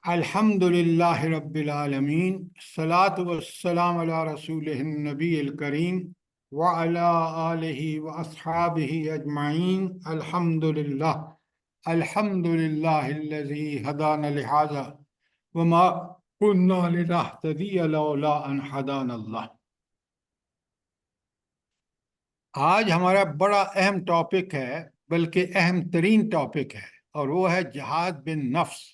الحمد للہ رب العالمین، الصلاۃ والسلام علی رسول النبی الکریم وعلی آلہ واصحابہ اجمعین۔ الحمد للہ الذی ہدانا لہذا وما كنا لنہتدی لولا ان ہدانا اللہ۔ آج ہمارا بڑا اہم ٹاپک ہے، بلکہ اہم ترین ٹاپک ہے، اور وہ ہے جہاد بن نفس۔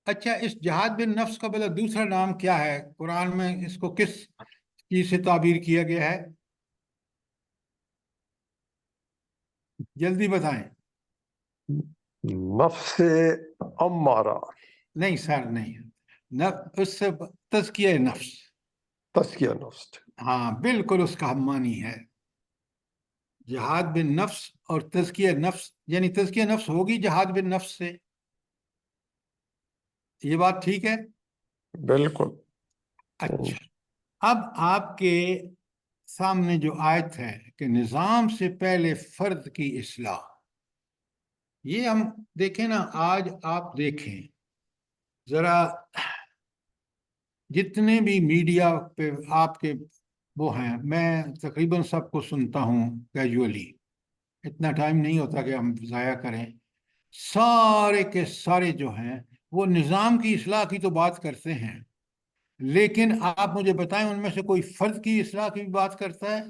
اچھا، اس جہاد بن نفس کا بلا دوسرا نام کیا ہے؟ قرآن میں اس کو کس چیز سے تعبیر کیا گیا ہے؟ جلدی بتائیں۔ نفس امارہ۔ نہیں سر، نہیں، اس سے تزکیہ نفس۔ تزکیہ نفس۔ ہاں بالکل، اس کا ہم معنی ہے جہاد بن نفس اور تزکیہ نفس، یعنی تزکیہ نفس ہوگی جہاد بن نفس سے۔ یہ بات ٹھیک ہے؟ بالکل۔ اچھا، اب آپ کے سامنے جو آیت ہے کہ نظام سے پہلے فرد کی اصلاح، یہ ہم دیکھیں نا۔ آج آپ دیکھیں ذرا، جتنے بھی میڈیا پہ آپ کے وہ ہیں، میں تقریباً سب کو سنتا ہوں کیجولی، اتنا ٹائم نہیں ہوتا کہ ہم ضائع کریں۔ سارے کے سارے جو ہیں وہ نظام کی اصلاح کی تو بات کرتے ہیں، لیکن آپ مجھے بتائیں ان میں سے کوئی فرد کی اصلاح کی بھی بات کرتا ہے؟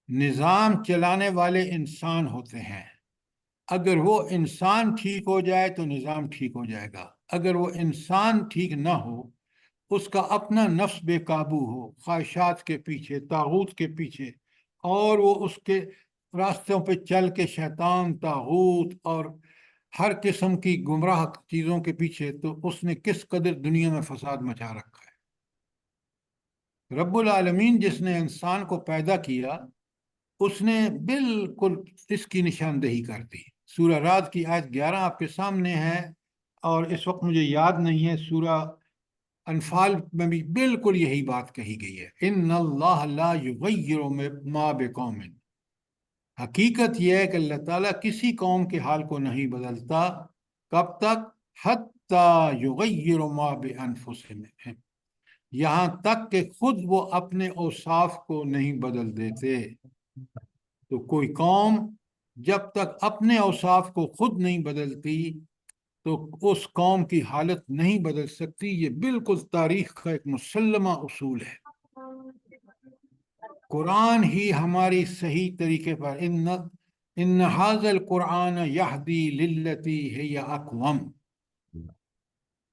نظام چلانے والے انسان ہوتے ہیں، اگر وہ انسان ٹھیک ہو جائے تو نظام ٹھیک ہو جائے گا۔ اگر وہ انسان ٹھیک نہ ہو، اس کا اپنا نفس بے قابو ہو، خواہشات کے پیچھے، طاغوت کے پیچھے، اور وہ اس کے راستوں پہ چل کے شیطان، طاغوت اور ہر قسم کی گمراہ چیزوں کے پیچھے، تو اس نے کس قدر دنیا میں فساد مچا رکھا ہے۔ رب العالمین جس نے انسان کو پیدا کیا، اس نے بالکل اس کی نشاندہی کر دی۔ سورہ رعد کی آیت 11 آپ کے سامنے ہے، اور اس وقت مجھے یاد نہیں ہے، سورہ انفال میں بھی بالکل یہی بات کہی گئی ہے، ان اللہ لا یغیر ما بقوم۔ حقیقت یہ ہے کہ اللہ تعالیٰ کسی قوم کے حال کو نہیں بدلتا، کب تک؟ حتی یغیر ما بانفسہم، یہاں تک کہ خود وہ اپنے اوصاف کو نہیں بدل دیتے۔ تو کوئی قوم جب تک اپنے اوصاف کو خود نہیں بدلتی تو اس قوم کی حالت نہیں بدل سکتی۔ یہ بالکل تاریخ کا ایک مسلمہ اصول ہے۔ قرآن ہی ہماری صحیح طریقے پر ان ھذا القرآن یہدی للتی ہی اقوم۔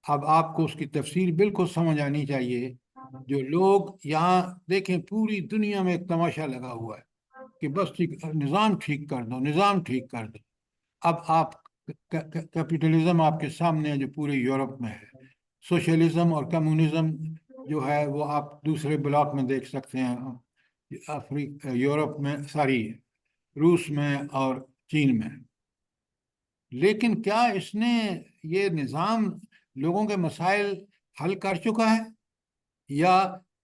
اب آپ کو اس کی تفسیر بالکل سمجھ آنی چاہیے۔ جو لوگ یہاں دیکھیں، پوری دنیا میں ایک تماشا لگا ہوا ہے کہ بس نظام ٹھیک کر دو، نظام ٹھیک کر دو۔ اب آپ کیپٹلزم آپ کے سامنے ہے جو پورے یورپ میں ہے، سوشلزم اور کمیونزم جو ہے وہ آپ دوسرے بلاک میں دیکھ سکتے ہیں، یورپ میں، ساری روس میں اور چین میں۔ لیکن کیا اس نے یہ نظام لوگوں کے مسائل حل کر چکا ہے، یا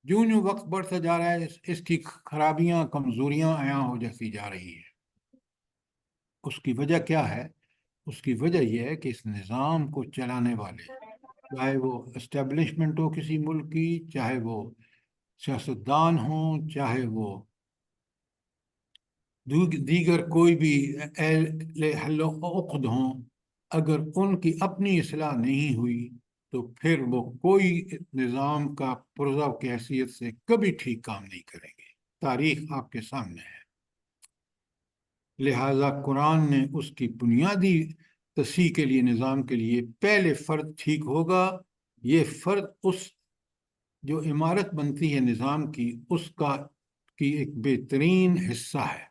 جوں جوں وقت بڑھتا جا رہا ہے اس کی خرابیاں، کمزوریاں عیاں ہو جاتی جا رہی ہیں؟ اس کی وجہ کیا ہے؟ اس کی وجہ یہ ہے کہ اس نظام کو چلانے والے، چاہے وہ اسٹیبلشمنٹ ہو کسی ملک کی، چاہے وہ سیاستدان ہوں، چاہے وہ دیگر کوئی بھی اہل حل و عقد ہوں، اگر ان کی اپنی اصلاح نہیں ہوئی تو پھر وہ کوئی نظام کا پرزہ کی حیثیت سے کبھی ٹھیک کام نہیں کریں گے۔ تاریخ آپ کے سامنے ہے۔ لہذا قرآن نے اس کی بنیادی تصحیح کے لیے، نظام کے لیے، پہلے فرد ٹھیک ہوگا۔ یہ فرد اس جو عمارت بنتی ہے نظام کی، اس کی ایک بہترین حصہ ہے،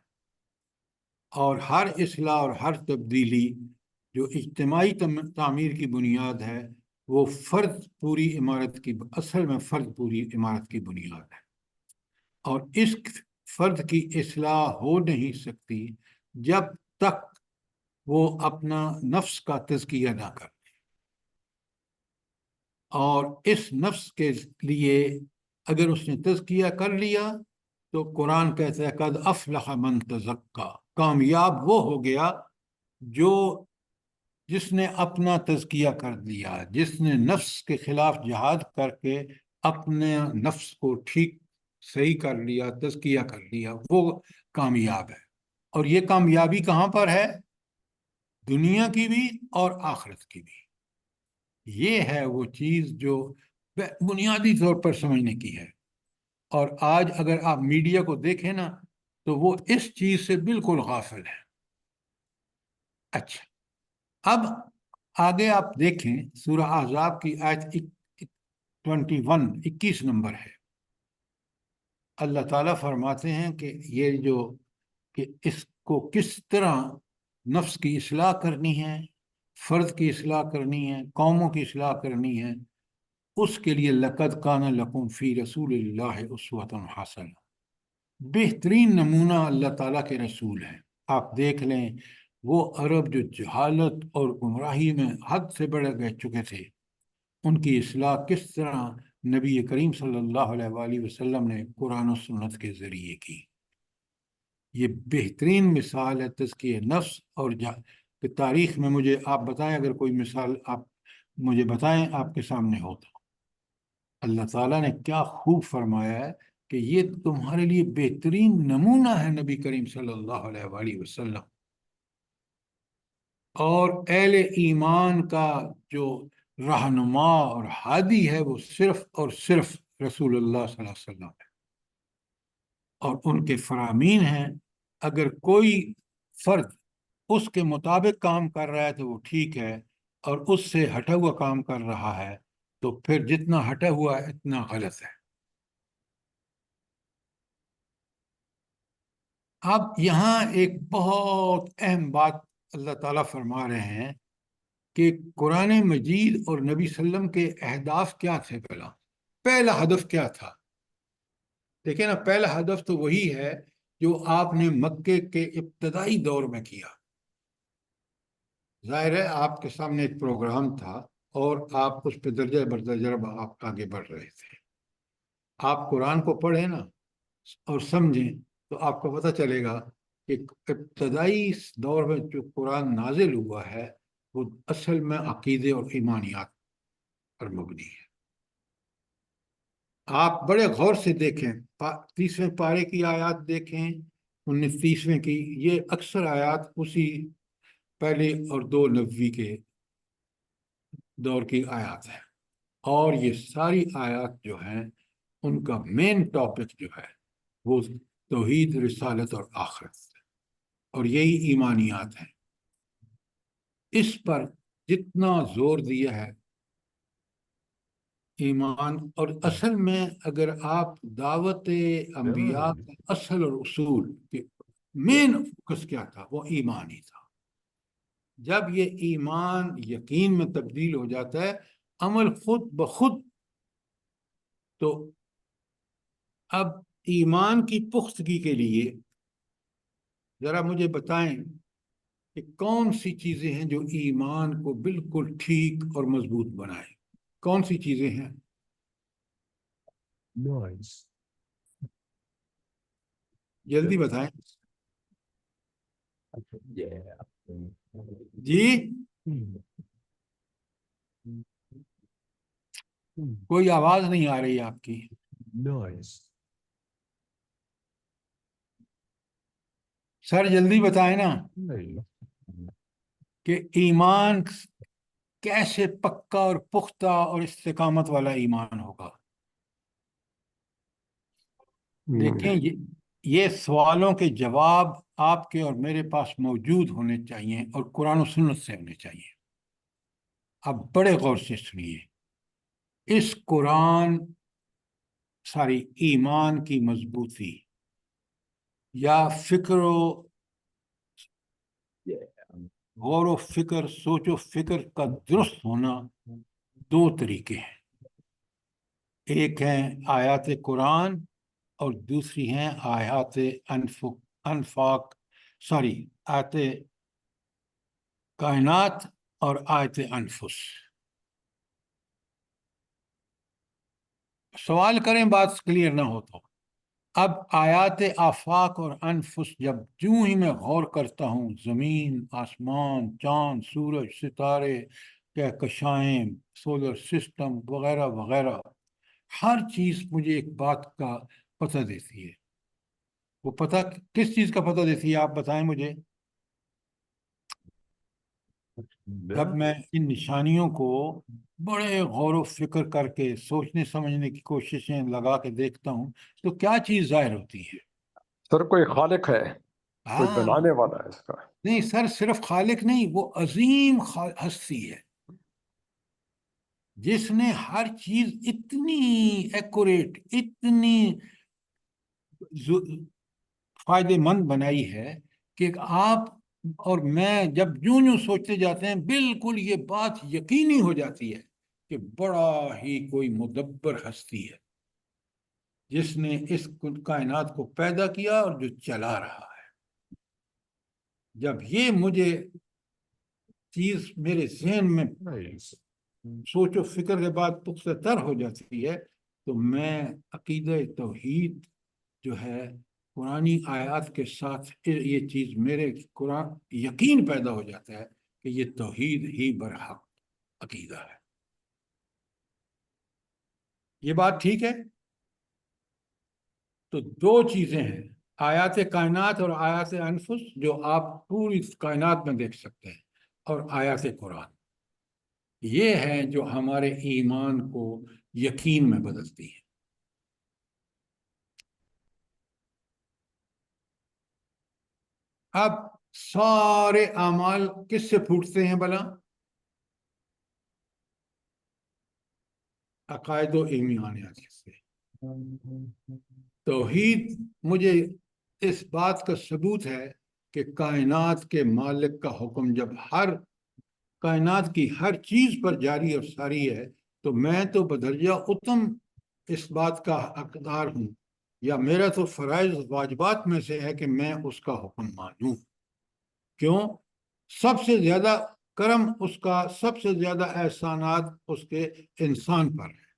اور ہر اصلاح اور ہر تبدیلی جو اجتماعی تعمیر کی بنیاد ہے، وہ فرد پوری عمارت کی، اصل میں فرد پوری عمارت کی بنیاد ہے۔ اور اس فرد کی اصلاح ہو نہیں سکتی جب تک وہ اپنا نفس کا تزکیہ نہ کر۔ اور اس نفس کے لیے اگر اس نے تزکیہ کر لیا تو قرآن کہتا ہے قد افلح من تزکا، کامیاب وہ ہو گیا جو جس نے اپنا تزکیہ کر لیا، جس نے نفس کے خلاف جہاد کر کے اپنے نفس کو ٹھیک صحیح کر لیا، تزکیہ کر لیا، وہ کامیاب ہے۔ اور یہ کامیابی کہاں پر ہے؟ دنیا کی بھی اور آخرت کی بھی۔ یہ ہے وہ چیز جو بنیادی طور پر سمجھنے کی ہے۔ اور آج اگر آپ میڈیا کو دیکھیں نا تو وہ اس چیز سے بالکل غافل ہے۔ اچھا، اب آگے آپ دیکھیں سورہ احزاب کی آیت 21 نمبر ہے۔ اللہ تعالیٰ فرماتے ہیں کہ یہ جو کہ اس کو کس طرح نفس کی اصلاح کرنی ہے، فرد کی اصلاح کرنی ہے، قوموں کی اصلاح کرنی ہے، اس کے لیے لقد کان لکم فی رسول اللہ اسوۃ حسنہ، بہترین نمونہ اللہ تعالیٰ کے رسول ہیں۔ آپ دیکھ لیں وہ عرب جو جہالت اور گمراہی میں حد سے بڑھ گئے چکے تھے، ان کی اصلاح کس طرح نبی کریم صلی اللہ علیہ وآلہ وسلم نے قرآن و سنت کے ذریعے کی۔ یہ بہترین مثال ہے تزکیہ نفس۔ اور کہ تاریخ میں مجھے آپ بتائیں، اگر کوئی مثال آپ مجھے بتائیں آپ کے سامنے ہو تو۔ اللہ تعالیٰ نے کیا خوب فرمایا ہے کہ یہ تمہارے لیے بہترین نمونہ ہے نبی کریم صلی اللہ علیہ وآلہ وسلم۔ اور اہل ایمان کا جو رہنما اور ہادی ہے وہ صرف اور صرف رسول اللہ صلی اللہ علیہ وسلم ہے، اور ان کے فرامین ہیں۔ اگر کوئی فرد اس کے مطابق کام کر رہا ہے تو وہ ٹھیک ہے، اور اس سے ہٹا ہوا کام کر رہا ہے تو پھر جتنا ہٹا ہوا ہے اتنا غلط ہے۔ اب یہاں ایک بہت اہم بات اللہ تعالیٰ فرما رہے ہیں کہ قرآن مجید اور نبی صلی اللہ علیہ وسلم کے اہداف کیا تھے۔ پہلا ہدف کیا تھا؟ دیکھیں نا، پہلا ہدف تو وہی ہے جو آپ نے مکے کے ابتدائی دور میں کیا۔ ظاہر ہے آپ کے سامنے ایک پروگرام تھا اور آپ اس پہ درجہ بدرجہ آپ آگے بڑھ رہے تھے۔ آپ قرآن کو پڑھیں نا اور سمجھیں تو آپ کو پتہ چلے گا کہ ابتدائی دور میں جو قرآن نازل ہوا ہے وہ اصل میں عقیدے اور ایمانیات پر مبنی ہے۔ آپ بڑے غور سے دیکھیں، 30ویں پارے کی آیات دیکھیں، 29ویں کی، یہ اکثر آیات اسی پہلے اور 2 نبوی کے دور کی آیات ہیں۔ اور یہ ساری آیات جو ہیں ان کا مین ٹاپک جو ہے وہ توحید، رسالت اور آخرت، اور یہی ایمانیات ہیں۔ اس پر جتنا زور دیا ہے ایمان، اور اصل میں اگر آپ دعوت انبیاء کا اصل اور اصول کے مین فوکس کیا تھا، وہ ایمان ہی تھا۔ جب یہ ایمان یقین میں تبدیل ہو جاتا ہے، عمل خود بخود، تو اب ایمان کی پختگی کے لیے ذرا مجھے بتائیں کہ کون سی چیزیں ہیں جو ایمان کو بالکل ٹھیک اور مضبوط بنائے؟ کون سی چیزیں ہیں؟ جلدی بتائیں جی۔ کوئی آواز نہیں آ رہی آپ کی۔ سر جلدی بتائیں نا کہ ایمان کیسے پکا اور پختہ اور استقامت والا ایمان ہوگا۔ دیکھیں، یہ سوالوں کے جواب آپ کے اور میرے پاس موجود ہونے چاہیے، اور قرآن و سنت سے ہونے چاہیے۔ اب بڑے غور سے سنیے، اس قرآن ساری ایمان کی مضبوطی یا فکر و غور و فکر، سوچ و فکر کا درست ہونا 2 طریقے ہیں۔ ایک ہیں آیات قرآن اور دوسری ہیں آیات آیت کائنات اور آیت انفس۔ سوال کریں بات کلیئر نہ ہو تو۔ اب آیات آفاق اور انفس جب یوں ہی میں غور کرتا ہوں، زمین، آسمان، چاند، سورج، ستارے، کہکشائیں، سولر سسٹم وغیرہ وغیرہ، ہر چیز مجھے ایک بات کا پتہ دیتی ہے۔ وہ پتہ کس چیز کا پتہ دیتی ہے آپ بتائیں مجھے؟ جب میں ان نشانیوں کو بڑے غور و فکر کر کے سوچنے سمجھنے کی کوششیں لگا کے دیکھتا ہوں تو کیا چیز ظاہر ہوتی ہے؟ سر کوئی خالق ہے، کوئی ہاں، بنانے والا ہے اس کا۔ نہیں سر، صرف خالق نہیں، وہ عظیم ہستی ہے جس نے ہر چیز اتنی ایکوریٹ، اتنی فائدے مند بنائی ہے کہ آپ اور میں جب یوں یوں سوچتے جاتے ہیں بالکل یہ بات یقینی ہو جاتی ہے کہ بڑا ہی کوئی مدبر ہستی ہے جس نے اس کائنات کو پیدا کیا اور جو چلا رہا ہے۔ جب یہ مجھے چیز میرے ذہن میں سوچ و فکر کے بعد پختہ تر ہو جاتی ہے تو میں عقیدہ توحید جو ہے قرآنی آیات کے ساتھ یہ چیز میرے قرآن یقین پیدا ہو جاتا ہے کہ یہ توحید ہی برحق عقیدہ ہے۔ یہ بات ٹھیک ہے؟ تو دو چیزیں ہیں، آیات کائنات اور آیات انفس، جو آپ پوری کائنات میں دیکھ سکتے ہیں، اور آیات قرآن، یہ ہیں جو ہمارے ایمان کو یقین میں بدلتی ہیں۔ اب سارے اعمال کس سے پھوٹتے ہیں بھلا؟ عقائد و ایمانیات سے۔ توحید مجھے اس بات کا ثبوت ہے کہ کائنات کے مالک کا حکم جب ہر کائنات کی ہر چیز پر جاری اور ساری ہے تو میں تو بدرجہ اتم اس بات کا حقدار ہوں، یا میرا تو فرائض واجبات میں سے ہے کہ میں اس کا حکم مانوں۔ کیوں؟ سب سے زیادہ کرم اس کا، سب سے زیادہ احسانات اس کے انسان پر ہیں۔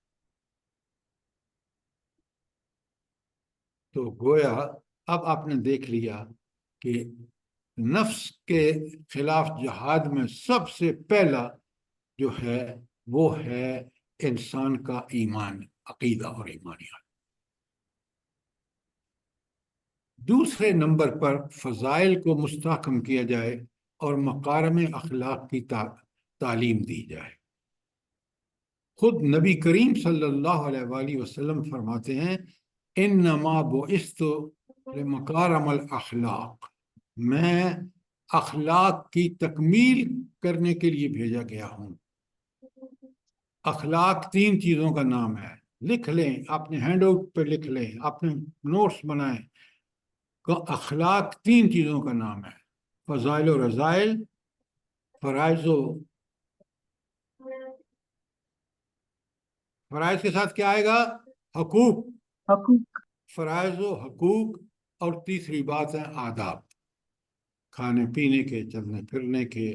تو گویا اب آپ نے دیکھ لیا کہ نفس کے خلاف جہاد میں سب سے پہلا جو ہے وہ ہے انسان کا ایمان، عقیدہ اور ایمانیات۔ دوسرے نمبر پر فضائل کو مستحکم کیا جائے اور مکارم اخلاق کی تعلیم دی جائے۔ خود نبی کریم صلی اللہ علیہ وآلہ وسلم فرماتے ہیں انما بعثت لمکارم الاخلاق، میں اخلاق کی تکمیل کرنے کے لیے بھیجا گیا ہوں۔ اخلاق تین چیزوں کا نام ہے، لکھ لیں، اپنے ہینڈ آؤٹ پہ لکھ لیں، اپنے نوٹس بنائیں۔ اخلاق تین چیزوں کا نام ہے، فضائل و رذائل، فرائض کے ساتھ کیا آئے گا؟ حقوق، فرائض و حقوق، اور تیسری بات ہے آداب، کھانے پینے کے، چلنے پھرنے کے،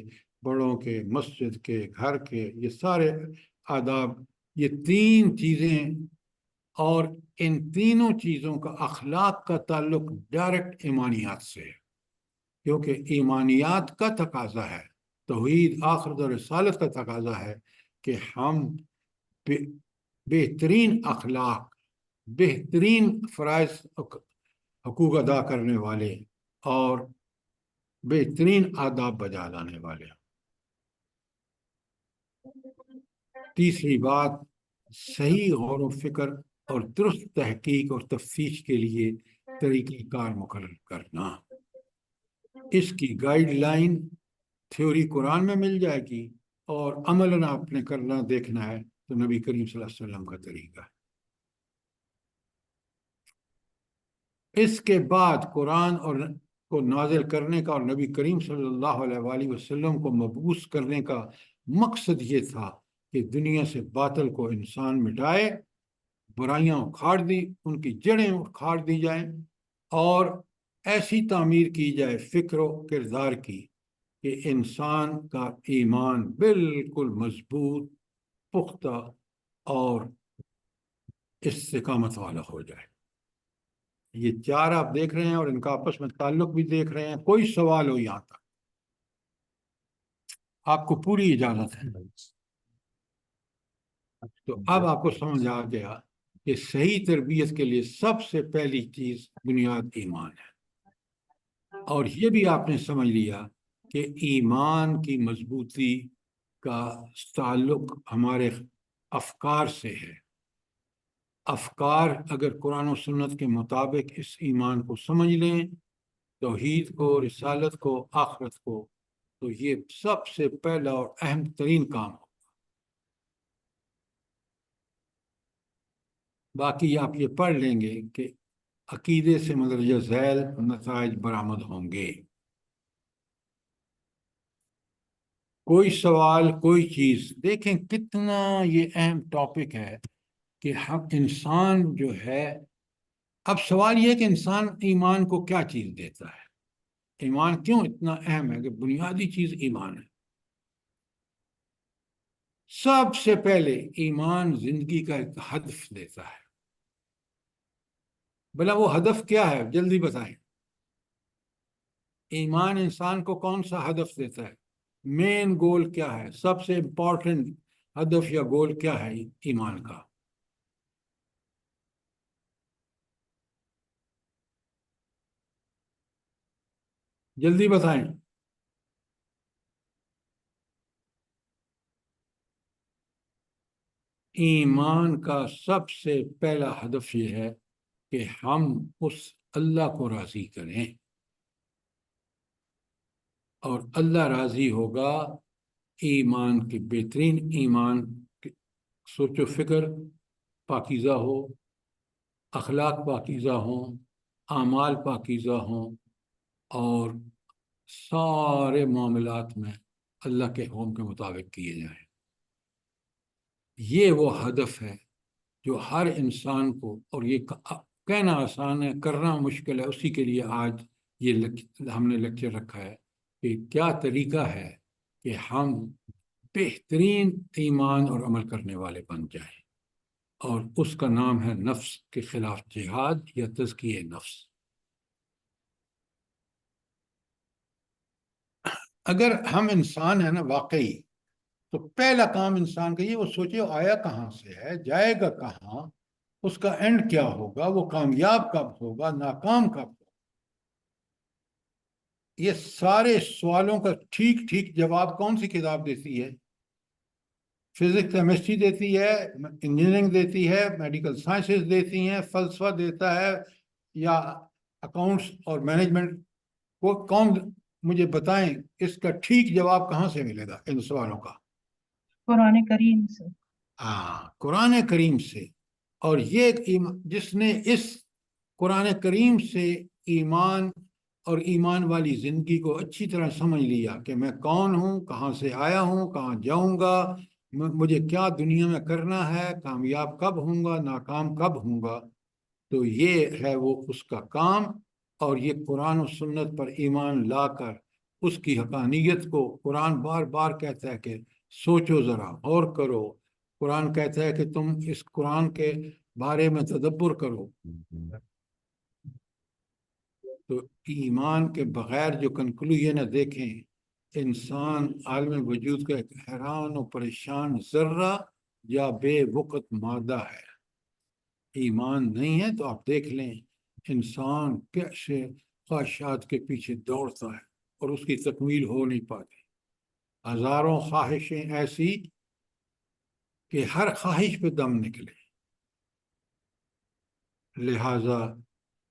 بڑوں کے، مسجد کے، گھر کے، یہ سارے آداب، یہ تین چیزیں، اور ان تینوں چیزوں کا اخلاق کا تعلق ڈائریکٹ ایمانیات سے ہے، کیونکہ ایمانیات کا تقاضا ہے، توحید، آخرت اور رسالت کا تقاضا ہے کہ ہم بہترین اخلاق، بہترین فرائض حقوق ادا کرنے والے اور بہترین آداب بجا لانے والے۔ تیسری بات، صحیح غور و فکر اور درست تحقیق اور تفتیش کے لیے طریقہ کار مقرر کرنا۔ اس کی گائیڈ لائن تھیوری قرآن میں مل جائے گی، اور عملاً آپ نے کرنا دیکھنا ہے تو نبی کریم صلی اللہ علیہ وسلم کا طریقہ ہے۔ اس کے بعد قرآن کو نازل کرنے کا اور نبی کریم صلی اللہ علیہ وآلہ وسلم کو مبعوث کرنے کا مقصد یہ تھا کہ دنیا سے باطل کو انسان مٹائے، برائیاں اکھاڑ دی، ان کی جڑیں اکھاڑ دی جائیں، اور ایسی تعمیر کی جائے فکر و کردار کی کہ انسان کا ایمان بالکل مضبوط، پختہ اور استقامت والا ہو جائے۔ یہ چار آپ دیکھ رہے ہیں اور ان کا آپس میں تعلق بھی دیکھ رہے ہیں. کوئی سوال ہو یہاں تک آپ کو پوری اجازت ہے. تو اب آپ کو سمجھ آ گیا کہ صحیح تربیت کے لیے سب سے پہلی چیز بنیاد ایمان ہے. اور یہ بھی آپ نے سمجھ لیا کہ ایمان کی مضبوطی کا تعلق ہمارے افکار سے ہے. افکار اگر قرآن و سنت کے مطابق اس ایمان کو سمجھ لیں، توحید کو، رسالت کو، آخرت کو، تو یہ سب سے پہلا اور اہم ترین کام ہو. باقی آپ یہ پڑھ لیں گے کہ عقیدے سے مندرجہ ذیل نتائج برآمد ہوں گے. کوئی سوال، کوئی چیز، دیکھیں کتنا یہ اہم ٹاپک ہے کہ ہم انسان جو ہے. اب سوال یہ کہ انسان ایمان کو کیا چیز دیتا ہے؟ ایمان کیوں اتنا اہم ہے کہ بنیادی چیز ایمان ہے. سب سے پہلے ایمان زندگی کا ایک ہدف دیتا ہے. بھلا وہ ہدف کیا ہے؟ جلدی بتائیں. ایمان انسان کو کون سا ہدف دیتا ہے؟ مین گول کیا ہے؟ سب سے امپورٹنٹ ہدف یا گول کیا ہے ایمان کا؟ جلدی بتائیں. ایمان کا سب سے پہلا ہدف یہ ہے کہ ہم اس اللہ کو راضی کریں، اور اللہ راضی ہوگا ایمان کے بہترین ایمان سوچ و فکر پاکیزہ ہو، اخلاق پاکیزہ ہوں، اعمال پاکیزہ ہوں، اور سارے معاملات میں اللہ کے حکم کے مطابق کیے جائیں. یہ وہ ہدف ہے جو ہر انسان کو، اور یہ کہنا آسان ہے کرنا مشکل ہے. اسی کے لیے آج یہ ہم نے لیکچر رکھا ہے کہ کیا طریقہ ہے کہ ہم بہترین ایمان اور عمل کرنے والے بن جائیں، اور اس کا نام ہے نفس کے خلاف جہاد یا تزکیہ نفس. اگر ہم انسان ہیں نا واقعی، تو پہلا کام انسان کا یہ وہ سوچے آیا کہاں سے ہے، جائے گا کہاں، اس کا اینڈ کیا ہوگا، وہ کامیاب کب ہوگا، ناکام کب ہوگا. یہ سارے سوالوں کا ٹھیک ٹھیک جواب کون سی کتاب دیتی ہے؟ فزکس کیمسٹری دیتی ہے، انجینئرنگ دیتی ہے، میڈیکل سائنسز دیتی ہیں، فلسفہ دیتا ہے، یا اکاؤنٹس اور مینجمنٹ؟ وہ کون مجھے بتائیں اس کا ٹھیک جواب کہاں سے ملے گا ان سوالوں کا؟ قرآن کریم سے. ہاں، قرآن کریم سے. اور یہ جس نے اس قرآن کریم سے ایمان اور ایمان والی زندگی کو اچھی طرح سمجھ لیا کہ میں کون ہوں، کہاں سے آیا ہوں، کہاں جاؤں گا، مجھے کیا دنیا میں کرنا ہے، کامیاب کب ہوں گا، ناکام کب ہوں گا، تو یہ ہے وہ اس کا کام. اور یہ قرآن و سنت پر ایمان لا کر اس کی حقانیت کو، قرآن بار بار کہتا ہے کہ سوچو ذرا، غور کرو. قرآن کہتا ہے کہ تم اس قرآن کے بارے میں تدبر کرو. تو ایمان کے بغیر جو کنکلوژن ہے، دیکھیں انسان عالم وجود کا ایک حیران و پریشان ذرہ یا بے وقت مادہ ہے. ایمان نہیں ہے تو آپ دیکھ لیں انسان کیسے خواہشات کے پیچھے دوڑتا ہے اور اس کی تکمیل ہو نہیں پاتی. ہزاروں خواہشیں ایسی کہ ہر خواہش پہ دم نکلے. لہذا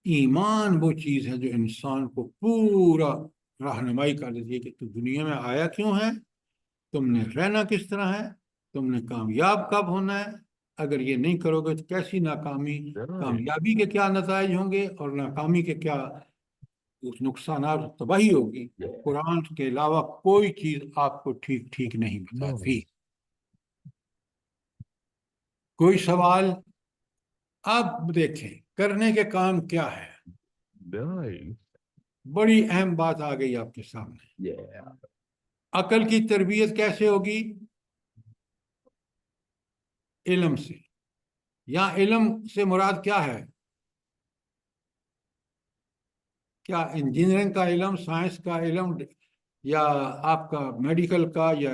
ایمان وہ چیز ہے جو انسان کو پورا رہنمائی کر دیتی ہے کہ تو دنیا میں آیا کیوں ہے، تم نے رہنا کس طرح ہے، تم نے کامیاب کب ہونا ہے. اگر یہ نہیں کرو گے تو کیسی ناکامی، کامیابی کے کیا نتائج ہوں گے اور ناکامی کے کیا نقصانات، تباہی ہوگی. قرآن کے علاوہ کوئی چیز آپ کو ٹھیک ٹھیک نہیں بتاتی. کوئی سوال؟ اب دیکھیں کرنے کے کام کیا ہے. بڑی اہم بات آ گئی آپ کے سامنے. عقل کی تربیت کیسے ہوگی؟ علم سے. یا علم سے مراد کیا ہے؟ کیا انجینئرنگ کا علم، سائنس کا علم، یا آپ کا میڈیکل کا، یا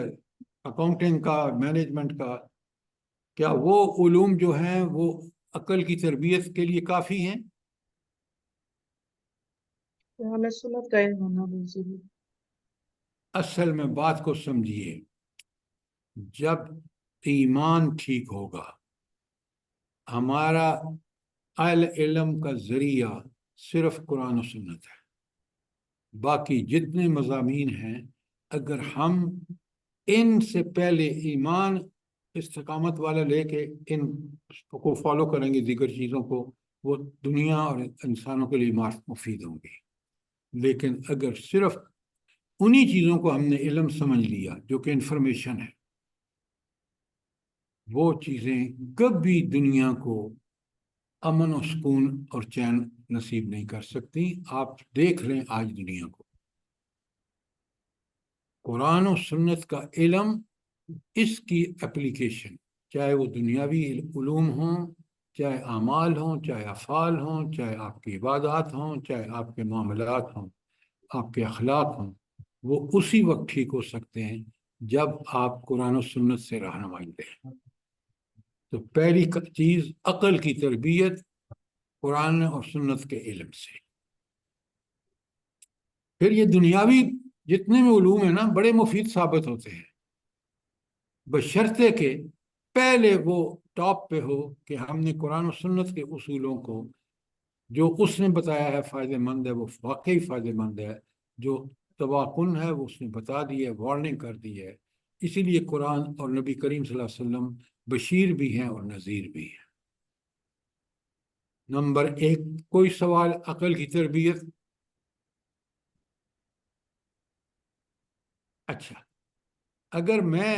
اکاؤنٹنگ کا، مینجمنٹ کا، کیا وہ علوم جو ہیں وہ عقل کی تربیت کے لیے کافی ہیں؟ اہل سنت کا علم ہونا بھی ضروری ہے۔ اصل میں بات کو سمجھیے، جب ایمان ٹھیک ہوگا، ہمارا علم کا ذریعہ صرف قرآن و سنت ہے۔ باقی جتنے مضامین ہیں، اگر ہم ان سے پہلے ایمان استقامت والا لے کے ان کو فالو کریں گے، دیگر چیزوں کو، وہ دنیا اور انسانوں کے لیے مفید ہوں گی۔ لیکن اگر صرف انہی چیزوں کو ہم نے علم سمجھ لیا جو کہ انفارمیشن ہے، وہ چیزیں کبھی دنیا کو امن و سکون اور چین نصیب نہیں کر سکتی۔ آپ دیکھ لیں آج دنیا کو، قرآن و سنت کا علم، اس کی اپلیکیشن، چاہے وہ دنیاوی علوم ہوں، چاہے اعمال ہوں، چاہے افعال ہوں، چاہے آپ کی عبادات ہوں، چاہے آپ کے معاملات ہوں، آپ کے اخلاق ہوں، وہ اسی وقت ٹھیک ہو سکتے ہیں جب آپ قرآن و سنت سے رہنمائی دیں۔ تو پہلی چیز عقل کی تربیت قرآن اور سنت کے علم سے۔ پھر یہ دنیاوی جتنے بھی علوم ہیں نا، بڑے مفید ثابت ہوتے ہیں، بشرطے کہ پہلے وہ ٹاپ پہ ہو کہ ہم نے قرآن و سنت کے اصولوں کو، جو اس نے بتایا ہے فائدہ مند ہے، وہ واقعی فائدہ مند ہے، جو تباکن ہے وہ اس نے بتا دی ہے، وارننگ کر دی ہے۔ اسی لیے قرآن اور نبی کریم صلی اللہ علیہ وسلم بشیر بھی ہیں اور نذیر بھی ہیں۔ نمبر ایک، کوئی سوال عقل کی تربیت؟ اچھا، اگر میں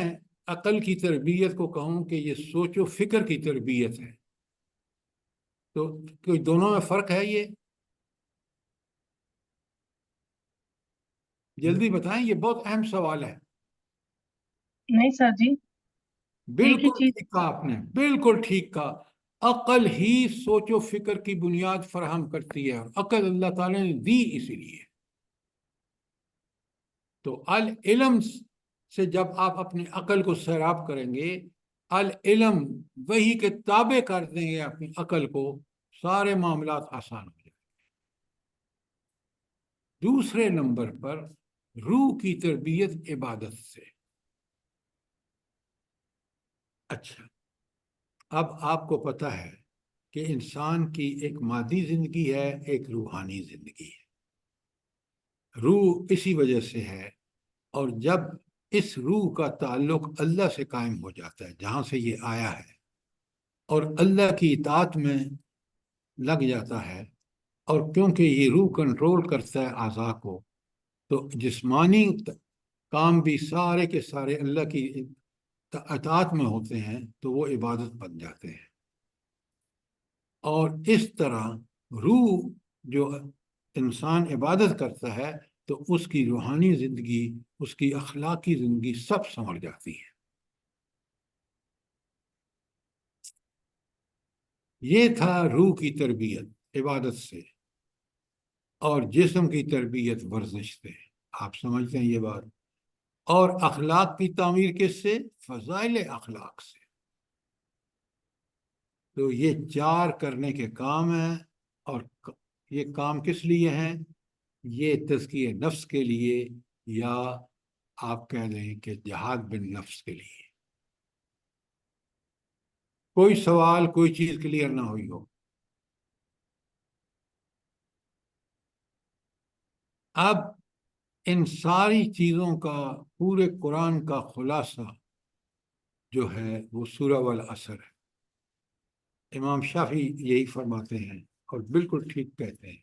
عقل کی تربیت کو کہوں کہ یہ سوچ و فکر کی تربیت ہے، تو کوئی دونوں میں فرق ہے؟ یہ جلدی بتائیں، یہ بہت اہم سوال ہے۔ نہیں سر جی، ایک ہی بالکل چیز۔ ٹھیک کہا آپ نے، بالکل ٹھیک کہا۔ عقل ہی سوچ و فکر کی بنیاد فراہم کرتی ہے، اور عقل اللہ تعالیٰ نے دی اسی لیے۔ تو العلم سے جب آپ اپنی عقل کو سیراب کریں گے، العلم وہی کے تابع کر دیں گے اپنی عقل کو، سارے معاملات آسان ہو جائیں۔ دوسرے نمبر پر روح کی تربیت عبادت سے۔ اچھا، اب آپ کو پتہ ہے کہ انسان کی ایک مادی زندگی ہے، ایک روحانی زندگی ہے۔ روح اسی وجہ سے ہے، اور جب اس روح کا تعلق اللہ سے قائم ہو جاتا ہے، جہاں سے یہ آیا ہے، اور اللہ کی اطاعت میں لگ جاتا ہے، اور کیونکہ یہ روح کنٹرول کرتا ہے اعضاء کو، تو جسمانی کام بھی سارے کے سارے اللہ کی اطاعت میں ہوتے ہیں، تو وہ عبادت بن جاتے ہیں۔ اور اس طرح روح جو انسان عبادت کرتا ہے تو اس کی روحانی زندگی، اس کی اخلاقی زندگی سب سنور جاتی ہے۔ یہ تھا روح کی تربیت عبادت سے، اور جسم کی تربیت ورزش سے۔ آپ سمجھتے ہیں یہ بات؟ اور اخلاق کی تعمیر کس سے؟ فضائل اخلاق سے۔ تو یہ چار کرنے کے کام ہیں، اور یہ کام کس لیے ہیں؟ یہ تزکیہ نفس کے لیے، یا آپ کہہ دیں کہ جہاد بن نفس کے لیے۔ کوئی سوال، کوئی چیز کلیئر نہ ہوئی ہو؟ اب ان ساری چیزوں کا، پورے قرآن کا خلاصہ جو ہے وہ سورہ والعصر ہے۔ امام شافعی یہی فرماتے ہیں، اور بالکل ٹھیک کہتے ہیں،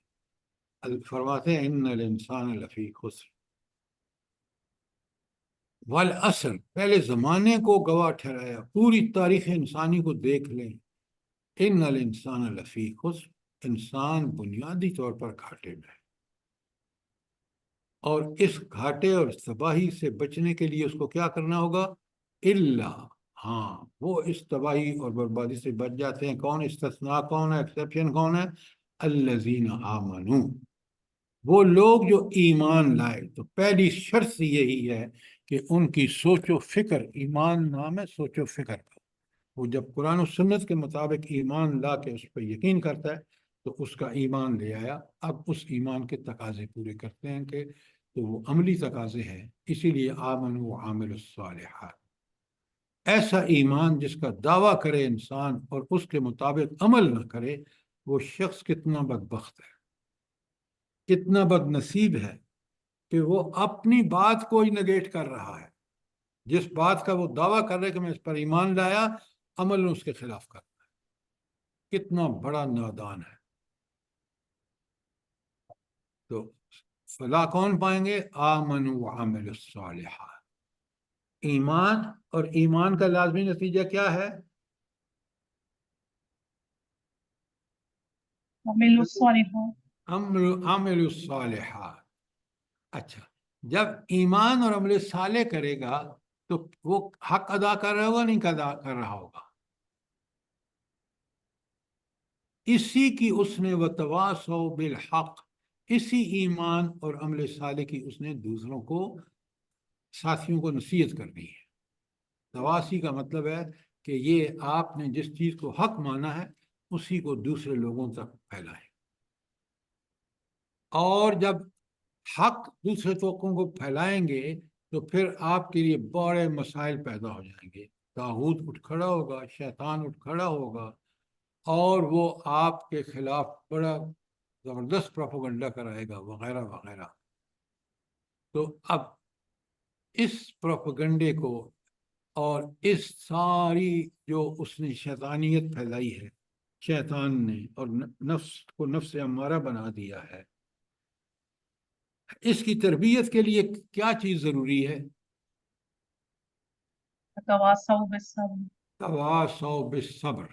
فرماتے ہیں ان الانسان لفی خسر والعصر، پہلے زمانے کو گواہ ٹھہرایا، پوری تاریخ انسانی کو دیکھ لیں، ان الانسان لفی خسر، انسان بنیادی طور پر گھاٹے میں ہے، اور اس گھاٹے اور تباہی سے بچنے کے لیے اس کو کیا کرنا ہوگا؟ اللہ، ہاں، وہ اس تباہی اور بربادی سے بچ جاتے ہیں۔ کون استثناء، کون ہے، ایکسیپشن کون ہے؟ الذین آمنوا، وہ لوگ جو ایمان لائے تو پہلی شرط یہی ہے کہ ان کی سوچ و فکر، ایمان نام ہے سوچ و فکر کا، وہ جب قرآن و سنت کے مطابق ایمان لا کے اس پہ یقین کرتا ہے تو اس کا ایمان لے آیا، اب اس ایمان کے تقاضے پورے کرتے ہیں کہ تو وہ عملی تقاضے ہیں، اسی لیے آمن و عامل الصالحات، ایسا ایمان جس کا دعویٰ کرے انسان اور اس کے مطابق عمل نہ کرے، وہ شخص کتنا بدبخت ہے، کتنا بد نصیب ہے کہ وہ اپنی بات کو ہی نگیٹ کر رہا ہے، جس بات کا وہ دعویٰ کر رہا ہے کہ میں اس پر ایمان لایا، عمل میں اس کے خلاف کر رہا ہے، کتنا بڑا نادان ہے۔ تو فلاح کون پائیں گے؟ آمن وعمل الصالحات، ایمان، اور ایمان کا لازمی نتیجہ کیا ہے؟ عمل الصالحات. عمل الصالحات۔ اچھا، جب ایمان اور عمل صالح کرے گا تو وہ حق ادا کر رہا ہوگا، نہیں ادا کر رہا ہوگا؟ اسی کی اس نے وتواصوا بالحق، اسی ایمان اور عمل صالح کی اس نے دوسروں کو، ساتھیوں کو نصیحت کرنی ہے۔ تواسی کا مطلب ہے کہ یہ آپ نے جس چیز کو حق مانا ہے اسی کو دوسرے لوگوں تک پھیلائیں، اور جب حق دوسرے لوگوں کو پھیلائیں گے تو پھر آپ کے لیے بڑے مسائل پیدا ہو جائیں گے، طاغوت اٹھ کھڑا ہوگا، شیطان اٹھ کھڑا ہوگا، اور وہ آپ کے خلاف بڑا زبردست پروپیگنڈا کرائے گا وغیرہ وغیرہ۔ تو اب اس پروپیگنڈے کو اور اس ساری جو اس نے شیطانیت پھیلائی ہے، شیطان نے، اور نفس کو نفس امارہ بنا دیا ہے، اس کی تربیت کے لیے کیا چیز ضروری ہے؟ تواصوا بالصبر. تواصوا بالصبر،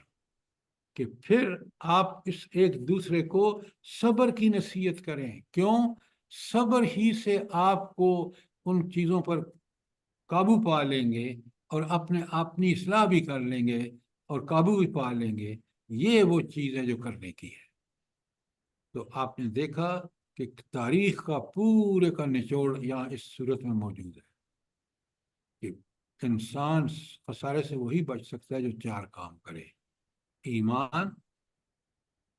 کہ پھر آپ اس ایک دوسرے کو صبر کی نصیحت کریں۔ کیوں؟ صبر ہی سے آپ کو ان چیزوں پر قابو پا لیں گے اور اپنی اصلاح بھی کر لیں گے اور قابو بھی پا لیں گے، یہ وہ چیز ہے جو کرنے کی ہے۔ تو آپ نے دیکھا کہ تاریخ کا پورے کا نچوڑ یہاں اس صورت میں موجود ہے کہ انسان خسارے سے وہی بچ سکتا ہے جو چار کام کرے: ایمان،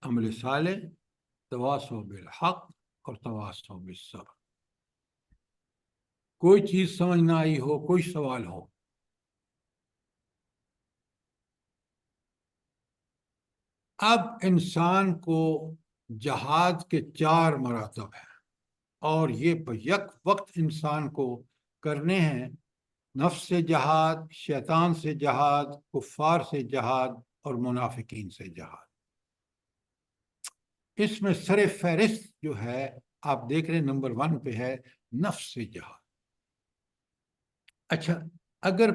عمل صالح، تواصوا بالحق اور تواصوا بالصبر۔ کوئی چیز سمجھ نہ آئی ہو، کوئی سوال ہو؟ اب انسان کو جہاد کے 4 مراتب ہیں، اور یہ یک وقت انسان کو کرنے ہیں: نفس سے جہاد، شیطان سے جہاد، کفار سے جہاد اور منافقین سے جہاد۔ اس میں سر فہرست جو ہے آپ دیکھ رہے ہیں نمبر 1 پہ ہے نفس سے جہاد۔ اچھا، اگر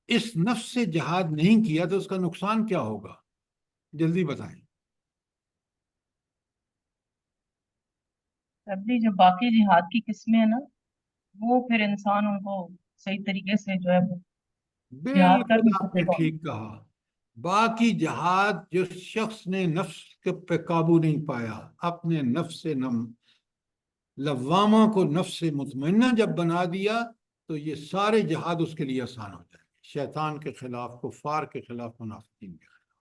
اس نفس سے جہاد نہیں کیا تو اس کا نقصان کیا ہوگا؟ جلدی بتائیں۔ ابھی جو باقی جہاد کی قسمیں ہیں نا، وہ پھر انسان ان کو صحیح طریقے سے جو ہے وہ جہاد کر بالکل نہیں آپ نے سکے گا. ٹھیک کہا۔ باقی جہاد، جس شخص نے نفس پہ قابو نہیں پایا، اپنے نفس لوامہ کو نفس مطمئنہ جب بنا دیا تو یہ سارے جہاد اس کے لیے آسان ہو جائیں گے، شیطان کے خلاف، کفار کے خلاف، منافقین کے خلاف۔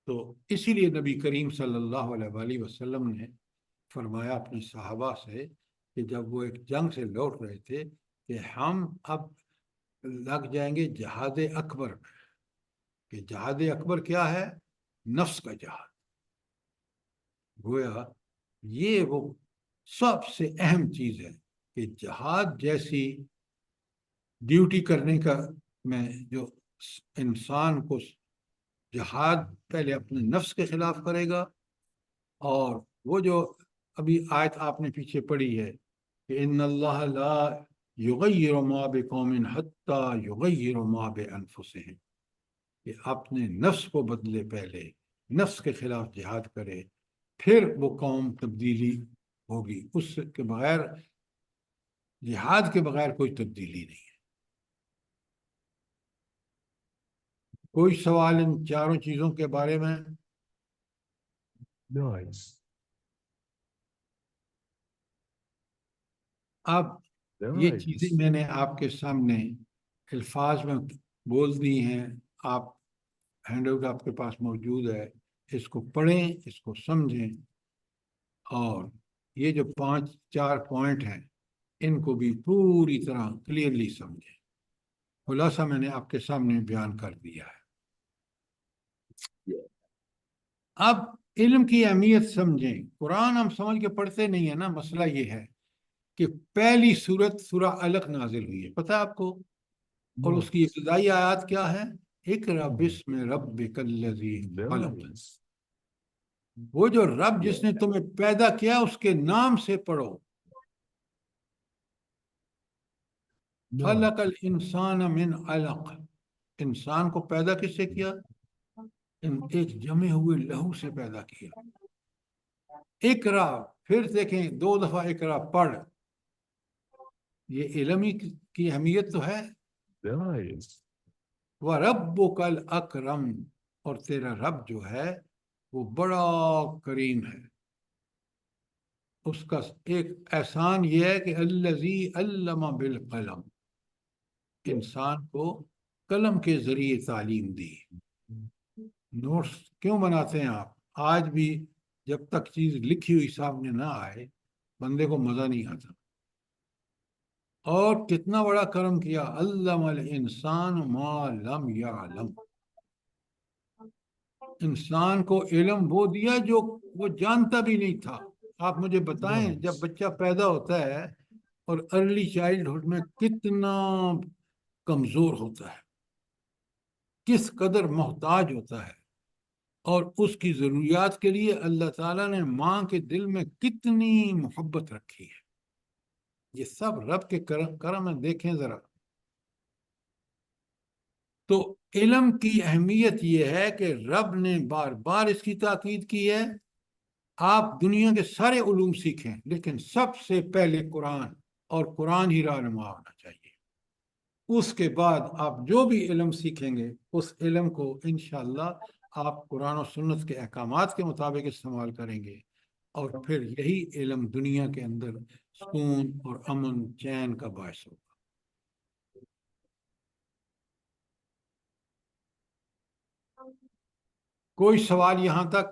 تو اسی لیے نبی کریم صلی اللہ علیہ وآلہ وسلم نے فرمایا اپنے صحابہ سے کہ جب وہ ایک جنگ سے لوٹ رہے تھے کہ ہم اب لگ جائیں گے جہاد اکبر میں، کہ جہاد اکبر کیا ہے؟ نفس کا جہاد۔ گویا یہ وہ سب سے اہم چیز ہے کہ جہاد جیسی ڈیوٹی کرنے کا میں جو انسان کو جہاد پہلے اپنے نفس کے خلاف کرے گا، اور وہ جو ابھی آیت آپ نے پیچھے پڑھی ہے کہ ان اللہ لا یغیر ما بقوم حتی یغیروا ما بانفسہم، کہ اپنے نفس کو بدلے، پہلے نفس کے خلاف جہاد کرے، پھر وہ قوم تبدیلی ہوگی۔ اس کے بغیر، جہاد کے بغیر کوئی تبدیلی نہیں ہے۔ کوئی سوال ان چاروں چیزوں کے بارے میں؟ اب یہ چیزیں میں نے آپ کے سامنے الفاظ میں بول دی ہیں، آپ ہینڈ آؤٹ آپ کے پاس موجود ہے، اس کو پڑھیں، اس کو سمجھیں، اور یہ جو 4 پوائنٹ ہیں ان کو بھی پوری طرح کلیئرلی سمجھیں۔ خلاصہ میں نے آپ کے سامنے بیان کر دیا ہے۔ اب علم کی اہمیت سمجھیں۔ قرآن ہم سمجھ کے پڑھتے نہیں ہیں نا، مسئلہ یہ ہے کہ پہلی سورہ علق نازل ہوئی ہے، پتہ ہے آپ کو؟ اور اس کی ابتدائی آیات کیا ہے؟ اقرأ بسم ربک الذی خلق۔ وہ جو رب جس نے تمہیں پیدا کیا اس کے نام سے پڑھو۔ خلق الانسان من علق، انسان کو پیدا کس سے کیا؟ ایک جمے ہوئے لہو سے پیدا کیا۔ اقرا، پھر دیکھیں 2 دفعہ اقرا پڑھ، یہ علم کی اہمیت تو ہے۔ وَرَبُّكَ الْأَكْرَمُ، اور تیرا رب جو ہے وہ بڑا کریم ہے۔ اس کا ایک احسان یہ ہے کہ الذی علم بالقلم، انسان کو قلم کے ذریعے تعلیم دی۔ نوٹس کیوں بناتے ہیں آپ؟ آج بھی جب تک چیز لکھی ہوئی سامنے نہ آئے بندے کو مزہ نہیں آتا۔ اور کتنا بڑا کرم کیا، علم الانسان ما لم یعلم، انسان کو علم وہ دیا جو وہ جانتا بھی نہیں تھا۔ آپ مجھے بتائیں، جب بچہ پیدا ہوتا ہے اور ارلی چائلڈہڈ میں کتنا کمزور ہوتا ہے، کس قدر محتاج ہوتا ہے، اور اس کی ضروریات کے لیے اللہ تعالیٰ نے ماں کے دل میں کتنی محبت رکھی ہے۔ یہ سب رب کے کرم میں، دیکھیں ذرا۔ تو علم کی اہمیت یہ ہے کہ رب نے بار بار اس کی تاکید کی ہے، آپ دنیا کے سارے علوم سیکھیں لیکن سب سے پہلے قرآن، اور قرآن ہی رہنما ہونا چاہیے۔ اس کے بعد آپ جو بھی علم سیکھیں گے اس علم کو انشاءاللہ آپ قرآن و سنت کے احکامات کے مطابق استعمال کریں گے، اور پھر یہی علم دنیا کے اندر سکون اور امن چین کا باعث ہوگا۔ کوئی سوال یہاں تک؟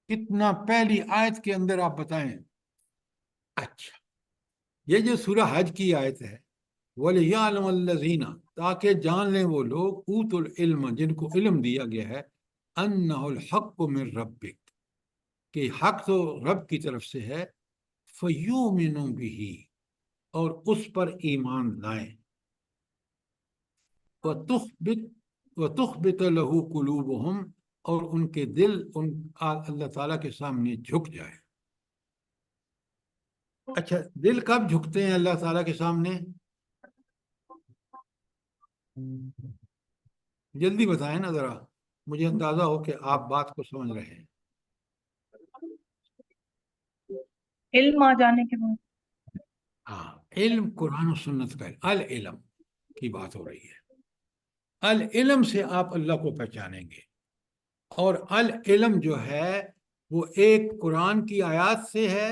کتنا پہلی آیت کے اندر آپ بتائیں۔ اچھا، یہ جو سورہ حج کی آیت ہے، وَلِيَعْلَمَ الَّذِينَ، تاکہ جان لیں وہ لوگ، اوتوا العلم، جن کو علم دیا گیا ہے، انہ الحق من ربک، کہ حق تو رب کی طرف سے ہے، فَيُؤْمِنُوا بِهِ، اور اس پر ایمان لائیں، وَتُخْبِتَ لَهُ قُلُوبُهُمْ، اور ان کے دل اللہ تعالیٰ کے سامنے جھک جائے۔ اچھا، دل کب جھکتے ہیں اللہ تعالیٰ کے سامنے؟ جلدی بتائیں نا ذرا، مجھے اندازہ ہو کہ آپ بات کو سمجھ رہے ہیں۔ علم آ جانے کے بعد۔ ہاں، علم قرآن و سنت کا العلم کی بات ہو رہی ہے۔ العلم سے آپ اللہ کو پہچانیں گے، اور العلم جو ہے وہ ایک قرآن کی آیات سے ہے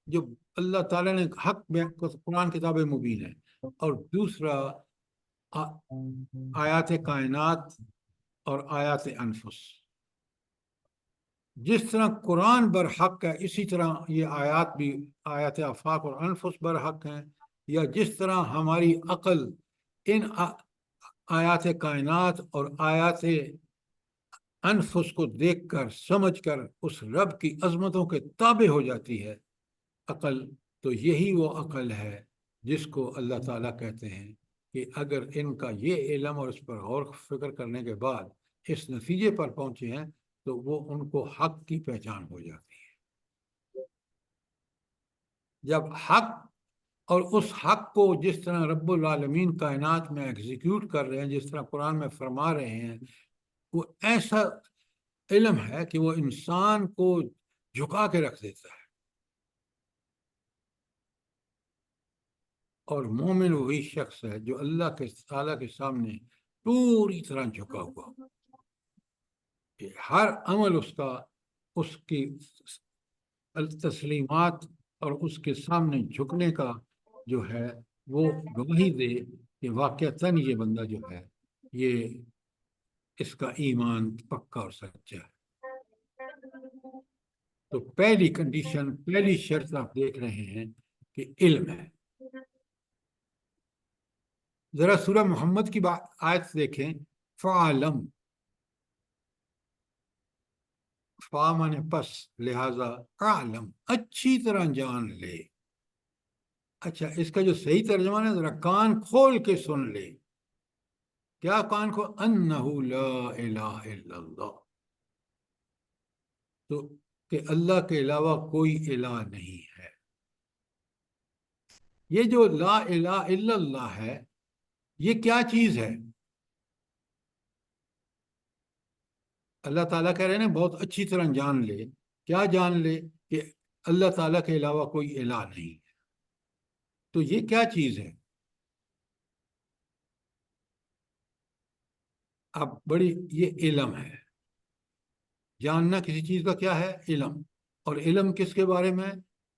جو اللہ تعالیٰ نے حق میں، قرآن کتاب مبین ہے، اور دوسرا آیات کائنات اور آیات انفس۔ جس طرح قرآن برحق ہے اسی طرح یہ آیات بھی، آیات آفاق اور انفس برحق ہیں، یا جس طرح ہماری عقل ان آیات کائنات اور آیات انفس کو دیکھ کر سمجھ کر اس رب کی عظمتوں کے تابع ہو جاتی ہے عقل، تو یہی وہ عقل ہے جس کو اللہ تعالیٰ کہتے ہیں کہ اگر ان کا یہ علم اور اس پر غور فکر کرنے کے بعد اس نتیجے پر پہنچے ہیں تو وہ ان کو حق کی پہچان ہو جاتی ہے۔ جب حق، اور اس حق کو جس طرح رب العالمین کائنات میں ایگزیکیوٹ کر رہے ہیں، جس طرح قرآن میں فرما رہے ہیں، وہ ایسا علم ہے کہ وہ انسان کو جھکا کے رکھ دیتا ہے۔ اور مومن وہی شخص ہے جو اللہ کے تعالیٰ کے سامنے پوری طرح جھکا ہوا، کہ ہر عمل اس کا، اس کی تسلیمات اور اس کے سامنے جھکنے کا جو ہے وہ گواہی دے کہ واقعتاً یہ بندہ جو ہے یہ اس کا ایمان پکا اور سچا ہے۔ تو پہلی کنڈیشن، پہلی شرط آپ دیکھ رہے ہیں کہ علم ہے۔ ذرا سورہ محمد کی آیت دیکھیں، فعلم، فا مانے پس، لہذا عالم، اچھی طرح جان لے۔ اچھا، اس کا جو صحیح ترجمہ ہے ذرا کان کھول کے سن لے۔ کیا کان کو؟ انہ لا الہ الا اللہ، تو کہ اللہ کے علاوہ کوئی الہ نہیں ہے۔ یہ جو لا الہ الا اللہ ہے، یہ کیا چیز ہے؟ اللہ تعالیٰ کہہ رہے ہیں بہت اچھی طرح جان لے۔ کیا جان لے؟ کہ اللہ تعالیٰ کے علاوہ کوئی الہ نہیں ہے۔ تو یہ کیا چیز ہے؟ اب بڑی، یہ علم ہے۔ جاننا کسی چیز کا کیا ہے؟ علم۔ اور علم کس کے بارے میں؟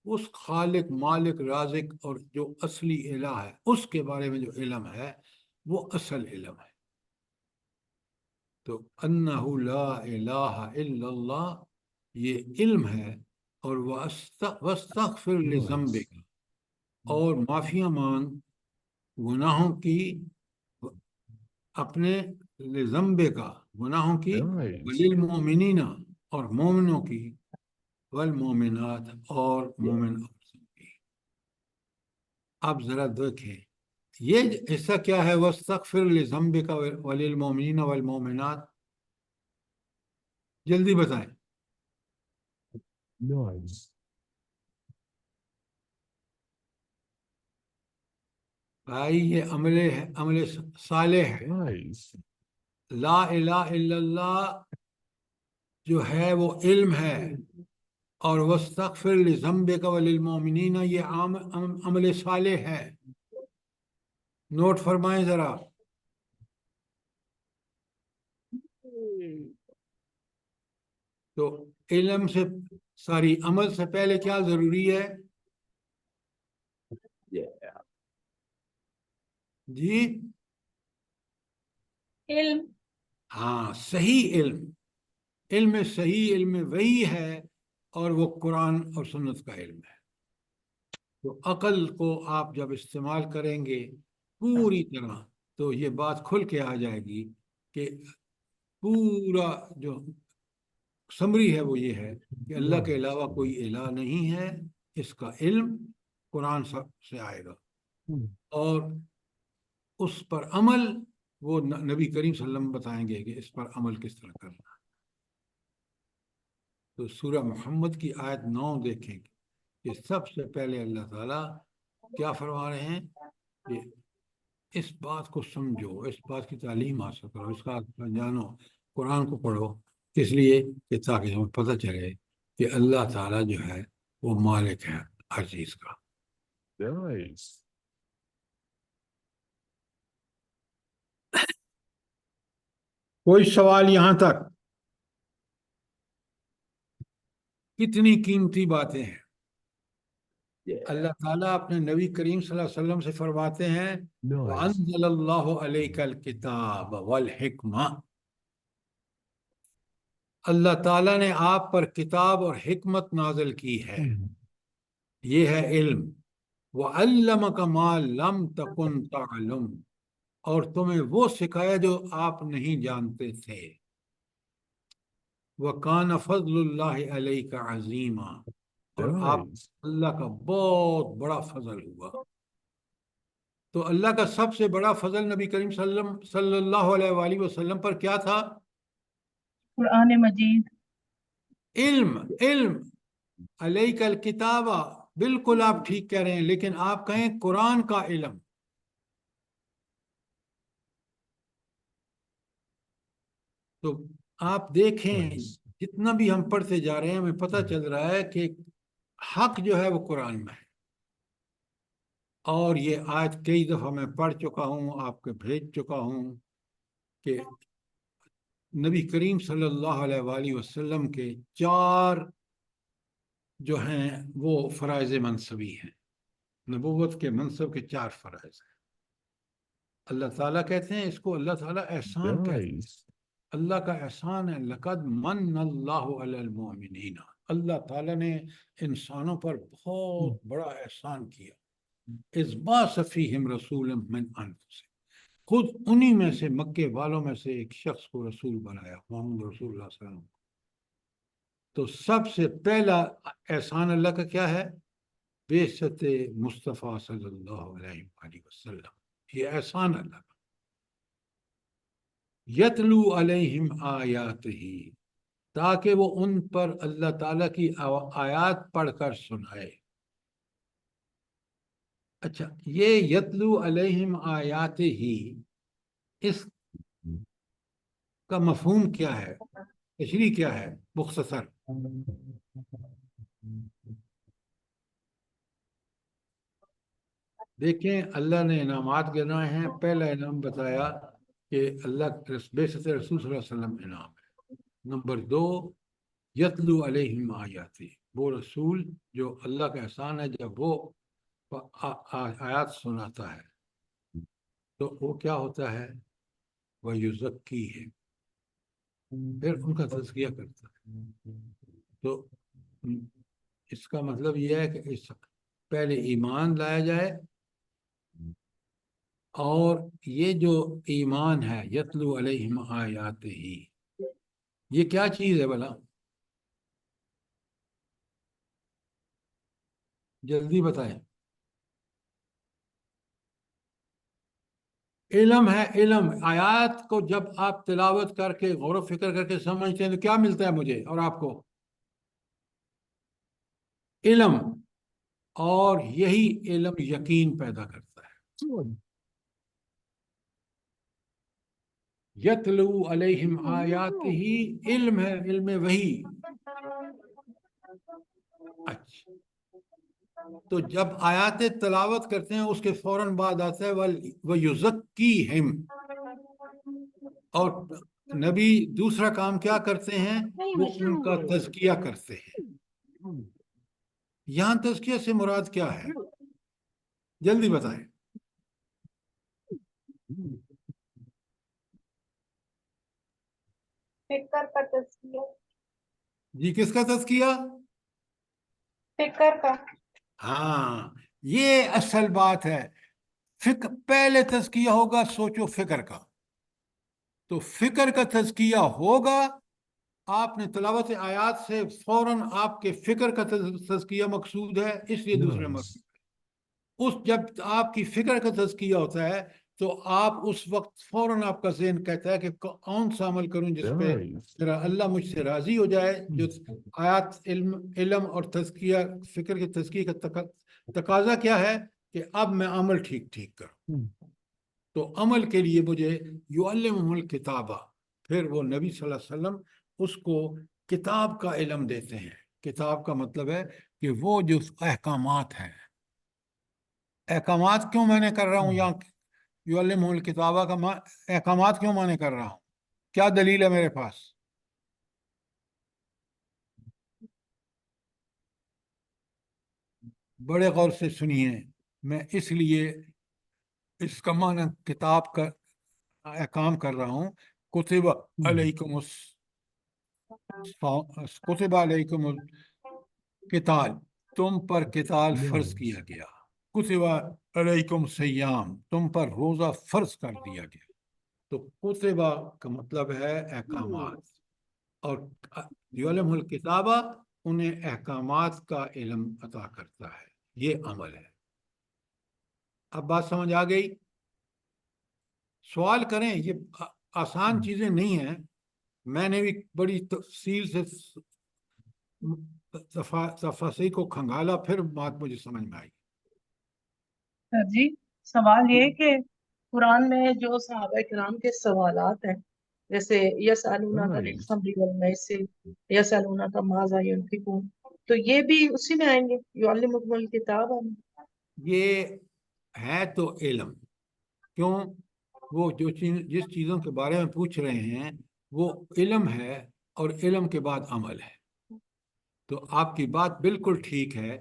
اس خالق، مالک، رازق اور جو اصلی الہ ہے اس کے بارے میں جو علم ہے وہ اصل علم ہے۔ تو انہ لا الہ الا اللہ، یہ علم ہے۔ اور واستغفر لذنبک، اور معافیاں مانگ گناہوں کی، اپنے، لذنبک، گناہوں کی، وللمؤمنین، اور مومنوں کی، والمؤمنات، اور مومن عورتوں کی۔ اب ذرا دیکھیں یہ حصہ کیا ہے، واستغفر لذنبک وللمؤمنین والمؤمنات، جلدی بتائیں۔ بھائی یہ عمل ہے، عمل صالح ہے۔ لا الہ الا اللہ جو ہے وہ علم ہے، اور واستغفر لذنبک وللمؤمنین یہ عمل صالح ہے۔ نوٹ فرمائیں ذرا۔ تو علم سے، ساری عمل سے پہلے کیا ضروری ہے؟ جی علم۔ ہاں، صحیح علم۔ علم صحیح، علم وحی ہے، اور وہ قرآن اور سنت کا علم ہے۔ تو عقل کو آپ جب استعمال کریں گے پوری طرح تو یہ بات کھل کے آ جائے گی کہ پورا جو سمری ہے وہ یہ ہے کہ اللہ کے علاوہ کوئی الہ نہیں ہے، اس کا علم قرآن سے آئے گا، اور اس پر عمل وہ نبی کریم صلی اللہ علیہ وسلم بتائیں گے کہ اس پر عمل کس طرح کرنا ہے۔ تو سورہ محمد کی آیت 9 دیکھیں گے کہ سب سے پہلے اللہ تعالیٰ کیا فرما رہے ہیں کہ اس بات کو سمجھو، اس بات کی تعلیم حاصل کرو، اس کا جانو، قرآن کو پڑھو، اس لیے کہ تاکہ ہمیں پتہ چلے کہ اللہ تعالیٰ جو ہے وہ مالک ہے ہر چیز کا۔ کوئی سوال یہاں تک؟ کتنی قیمتی باتیں ہیں۔ اللہ تعالیٰ اپنے نبی کریم صلی اللہ علیہ وسلم سے فرماتے ہیں وَأَنزَلَ اللَّهُ عَلَيْكَ الْكِتَابَ وَالْحِكْمَةَ، اللہ تعالیٰ نے آپ پر کتاب اور حکمت نازل کی ہے، یہ ہے علم۔ وَعَلَّمَكَ مَا لَمْ تَكُنْ تَعْلَمُ، اور تمہیں وہ سکھایا جو آپ نہیں جانتے تھے۔ وَكَانَ فَضْلُ اللَّهِ عَلَيْكَ عَظِيمًا، اور آپ اللہ کا بہت بڑا فضل ہوا۔ تو اللہ کا سب سے بڑا فضل نبی کریم صلی اللہ علیہ وآلہ وسلم پر کیا تھا؟ قرآن مجید۔ علم۔ علم علیک الکتابہ، بالکل آپ ٹھیک کہہ رہے ہیں، لیکن آپ کہیں قرآن کا علم۔ تو آپ دیکھیں جتنا بھی ہم پڑھتے جا رہے ہیں ہمیں پتہ چل رہا ہے کہ حق جو ہے وہ قرآن میں ہے، اور یہ آیت کئی دفعہ میں پڑھ چکا ہوں، آپ کو بھیج چکا ہوں کہ نبی کریم صلی اللہ علیہ وآلہ وسلم کے 4 جو ہیں وہ فرائض منصبی ہیں۔ نبوت کے منصب کے 4 فرائض ہیں. اللہ تعالیٰ کہتے ہیں اس کو، اللہ تعالیٰ احسان کہتے ہیں. اللہ کا احسان ہے. لقد من اللہ علی المؤمنین. اللہ تعالیٰ نے انسانوں پر بہت بڑا احسان کیا. اذ بعث فیہم رسولا من انفسہم. خود انہی میں سے، مکے والوں میں سے ایک شخص کو رسول بنایا، محمد رسول اللہ صلی اللہ علیہ وسلم. تو سب سے پہلا احسان اللہ کا کیا ہے؟ بعثت مصطفیٰ صلی اللہ علیہ وآلہ وسلم. یہ احسان اللہ کا. یتلو علیہم آیاتہ، تاکہ وہ ان پر اللہ تعالیٰ کی آیات پڑھ کر سنائے. اچھا، یہ یتلو علیہم آیاتہ، اس کا مفہوم کیا ہے، تشریح کیا ہے؟ مختصر. دیکھیں، اللہ نے انعامات گنائے ہیں. پہلا انعام بتایا کہ اللہ بعثت رسول صلی اللہ علیہ وسلم انعام ہے. نمبر 2، یتلو علیہم آیاتی، وہ رسول جو اللہ کا احسان ہے جب وہ آیات سناتا ہے تو وہ کیا ہوتا ہے؟ وَيُزَكِّيهِمْ، پھر ان کا تزکیہ کرتا ہے. تو اس کا مطلب یہ ہے کہ اس پہلے ایمان لایا جائے، اور یہ جو ایمان ہے یتلو علیہم آیاتہ، یہ کیا چیز ہے بھلا؟ جلدی بتائیں. علم ہے. علم، آیات کو جب آپ تلاوت کر کے غور و فکر کر کے سمجھتے ہیں تو کیا ملتا ہے مجھے اور آپ کو؟ علم. اور یہی علم یقین پیدا کرتا ہے. یتلو علیہم آیاتہ، علم ہے، علم وحی. اچھا، تو جب آیات تلاوت کرتے ہیں اس کے فوراً بعد آتا ہے وَيُزَكِّيهِمْ. اور نبی دوسرا کام کیا کرتے ہیں؟ وہ ان کا تزکیہ کرتے ہیں. یہاں تزکیہ سے مراد کیا ہے؟ جلدی بتائیں. فکر کا تزکیہ. جی، کس کا تزکیہ؟ فکر کا. ہاں، یہ اصل بات ہے. پہلے تزکیہ ہوگا سوچ و فکر کا. تو فکر کا تزکیہ ہوگا. آپ نے تلاوت آیات سے فوراً آپ کے فکر کا تزکیہ مقصود ہے، اس لیے دوسرے مرتبہ. جب آپ کی فکر کا تزکیہ ہوتا ہے تو آپ اس وقت فوراً آپ کا ذہن کہتا ہے کہ کون سا عمل کروں جس پہ میرا اللہ مجھ سے راضی ہو جائے. جو آیات علم اور تزکیہ، فکر کے تزکیہ کا تقاضا کیا ہے کہ اب میں عمل ٹھیک ٹھیک کروں. تو عمل کے لیے مجھے یعلمہم الکتابہ، پھر وہ نبی صلی اللہ علیہ وسلم اس کو کتاب کا علم دیتے ہیں. کتاب کا مطلب ہے کہ وہ جو احکامات ہیں، احکامات کیوں میں نے کر رہا ہوں یہاں یعلمہم الکتابہ کا احکامات کیوں میں نے کر رہا ہوں؟ کیا دلیل ہے میرے پاس؟ بڑے غور سے سنیے. میں اس لیے اس کا معنی کتاب کا احکام کر رہا ہوں. کتب علیکم کتب علیکم القتال، تم پر قتال فرض کیا گیا. کتب علیکم سیام، تم پر روزہ فرض کر دیا گیا. تو کتبہ کا مطلب ہے احکامات، اور یعلم الکتابہ انہیں احکامات کا علم عطا کرتا ہے. یہ عمل ہے. اب بات سمجھ آ گئی؟ سوال کریں. یہ آسان چیزیں نہیں ہیں. میں نے بھی بڑی تفصیل سے تفاصیل کو کھنگالا، پھر بات مجھے سمجھ میں آئی. سر جی، سوال یہ ہے کہ قرآن میں جو صحابہ کرام کے سوالات ہیں، جیسے یسألونک عن الخمر والمیسر، یسألونک ماذا ينفقون، تو یہ بھی اسی میں آئیں گے، یعلمکم الکتاب. یہ ہے تو علم. کیوں؟ وہ جس چیزوں کے بارے میں پوچھ رہے ہیں وہ علم ہے، اور علم کے بعد عمل ہے. تو آپ کی بات بالکل ٹھیک ہے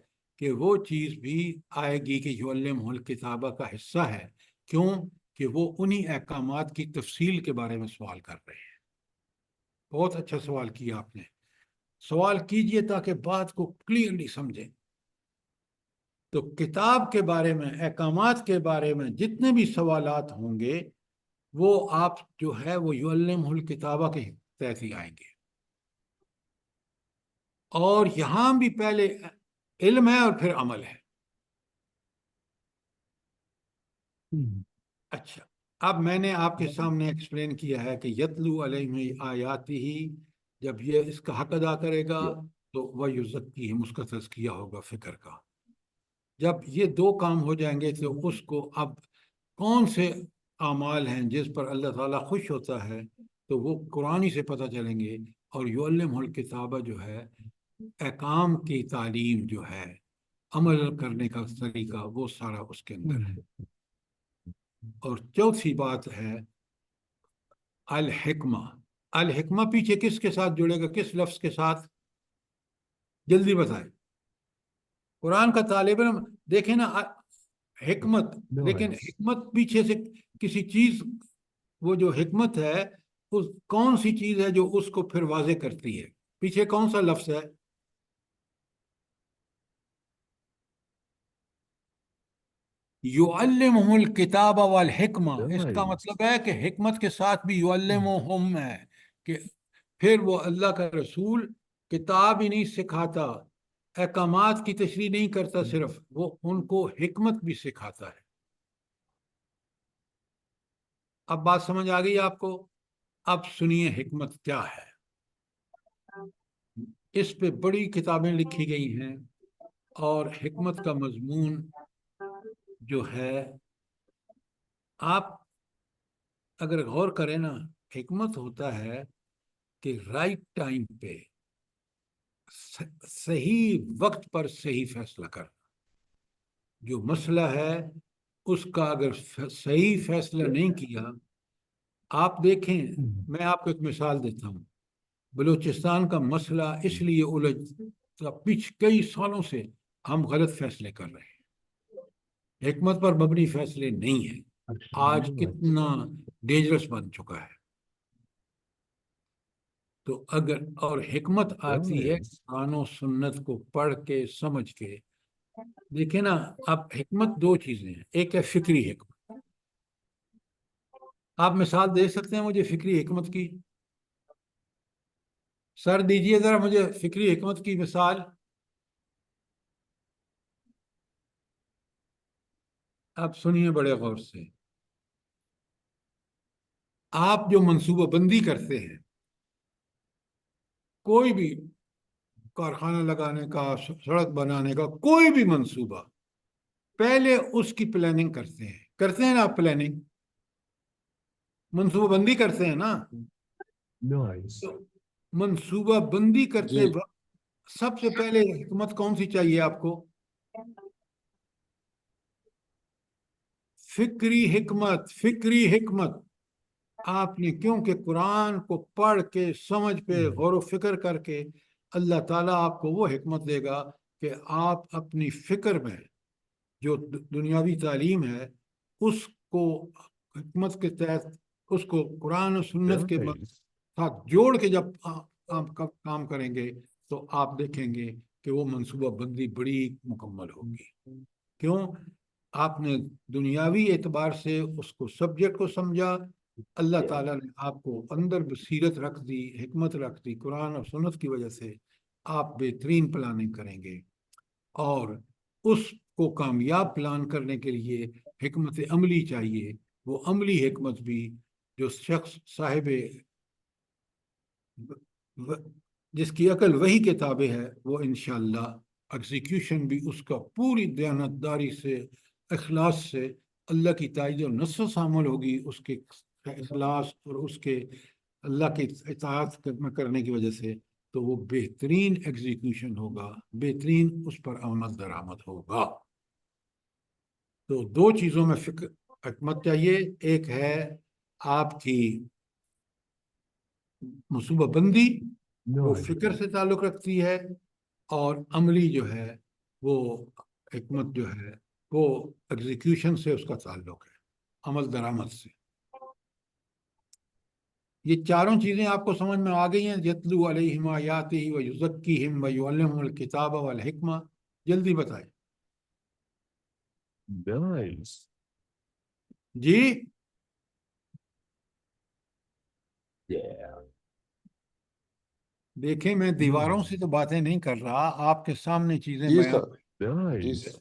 کہ وہ چیز بھی آئے گی کہ یعلمہ الکتابہ کا حصہ ہے. کیوں؟ کہ وہ انہی احکامات کی تفصیل کے بارے میں سوال کر رہے ہیں. بہت اچھا سوال کیا آپ نے. سوال کیجئے تاکہ بات کو کلیئرلی سمجھیں. تو کتاب کے بارے میں، احکامات کے بارے میں جتنے بھی سوالات ہوں گے وہ آپ جو ہے وہ یعلمہ الکتابہ کے تحت ہی آئیں گے. اور یہاں بھی پہلے علم ہے اور پھر عمل ہے. اچھا، اب میں نے آپ کے سامنے ایکسپلین کیا ہے کہ یتلو علیہم آیاتہ، جب یہ اس کا حق ادا کرے گا تو ویزکیہم، اس کا تزکیہ ہوگا فکر کا. جب یہ دو کام ہو جائیں گے تو اس کو اب کون سے اعمال ہیں جس پر اللہ تعالیٰ خوش ہوتا ہے تو وہ قرآن ہی سے پتہ چلیں گے. اور یعلمہ الکتابہ جو ہے احکام کی تعلیم جو ہے، عمل کرنے کا طریقہ، وہ سارا اس کے اندر ہے. اور چوتھی بات ہے الحکمہ. الحکمہ پیچھے کس کے ساتھ جڑے گا، کس لفظ کے ساتھ؟ جلدی بتائیں. قرآن کا طالب علم دیکھیں نا، حکمت، لیکن حکمت پیچھے سے کسی چیز، وہ جو حکمت ہے کون سی چیز ہے جو اس کو پھر واضح کرتی ہے؟ پیچھے کون سا لفظ ہے؟ یعلمہم الکتاب والحکمہ. اس کا مطلب ہے کہ حکمت کے ساتھ بھی یعلمہم ہے، کہ پھر وہ اللہ کا رسول کتاب ہی نہیں سکھاتا، احکامات کی تشریح نہیں کرتا صرف، وہ ان کو حکمت بھی سکھاتا ہے. اب بات سمجھ آ گئی آپ کو؟ اب سنیے حکمت کیا ہے. اس پہ بڑی کتابیں لکھی گئی ہیں، اور حکمت کا مضمون جو ہے، آپ اگر غور کریں نا، حکمت ہوتا ہے کہ رائٹ ٹائم پہ صحیح وقت پر صحیح فیصلہ کرنا. جو مسئلہ ہے اس کا اگر صحیح فیصلہ نہیں کیا، آپ دیکھیں، میں آپ کو ایک مثال دیتا ہوں. بلوچستان کا مسئلہ اس لیے الجھا، کئی سالوں سے ہم غلط فیصلے کر رہے ہیں، حکمت پر مبنی فیصلے نہیں ہیں. آج کتنا ڈینجرس بن چکا ہے. تو اگر اور حکمت آتی ہے قرآن و سنت کو پڑھ کے سمجھ کے. دیکھیں نا، اب حکمت دو چیزیں ہیں. ایک ہے فکری حکمت. آپ مثال دے سکتے ہیں مجھے فکری حکمت کی؟ سر دیجئے ذرا مجھے فکری حکمت کی مثال. آپ سنیے بڑے غور سے. آپ جو منصوبہ بندی کرتے ہیں، کوئی بھی کارخانہ لگانے کا، سڑک بنانے کا، کوئی بھی منصوبہ، پہلے اس کی پلاننگ کرتے ہیں نا آپ؟ پلاننگ، منصوبہ بندی کرتے ہیں نا. تو منصوبہ بندی کرتے وقت سب سے پہلے حکمت کون سی چاہیے آپ کو؟ فکری حکمت. فکری حکمت آپ نے، کیونکہ قرآن کو پڑھ کے سمجھ پہ غور و فکر کر کے اللہ تعالیٰ آپ کو وہ حکمت دے گا کہ آپ اپنی فکر میں جو دنیاوی تعلیم ہے اس کو حکمت کے تحت، اس کو قرآن و سنت کے ساتھ جوڑ کے جب آپ کام کریں گے تو آپ دیکھیں گے کہ وہ منصوبہ بندی بڑی مکمل ہوگی. کیوں؟ آپ نے دنیاوی اعتبار سے اس کو سبجیکٹ کو سمجھا، اللہ تعالیٰ نے آپ کو اندر بصیرت رکھ دی، حکمت رکھ دی. قرآن اور سنت کی وجہ سے آپ بہترین پلاننگ کریں گے. اور اس کو کامیاب پلان کرنے کے لیے حکمت عملی چاہیے. وہ عملی حکمت بھی جو شخص صاحب جس کی عقل وہی کے تابع ہے، وہ انشاءاللہ ایگزیکیوشن بھی اس کا پوری دیانتداری سے، اخلاص سے، اللہ کی تائید و نصرت عمل ہوگی. اس کے اخلاص اور اس کے اللہ کی اطاعت کرنے کی وجہ سے، تو وہ بہترین ایگزیکیوشن ہوگا، بہترین اس پر عمل درآمد ہوگا. تو دو چیزوں میں حکمت چاہیے. ایک ہے آپ کی منصوبہ بندی، وہ فکر سے تعلق رکھتی ہے، اور عملی جو ہے وہ حکمت جو ہے وہ ایگزیکیوشن سے اس کا تعلق ہے، عمل درآمد سے۔ یہ چاروں چیزیں آپ کو سمجھ میں آ گئی ہیں؟ یتلو علیہم آیاتہ و یزکیہم و یعلمہم الکتاب والحکمہ، جلدی بتائیں Nice. جی۔ Yeah. دیکھیں میں دیواروں سے تو باتیں نہیں کر رہا، آپ کے سامنے چیزیں جی بیان، سر، جی Nice. سر۔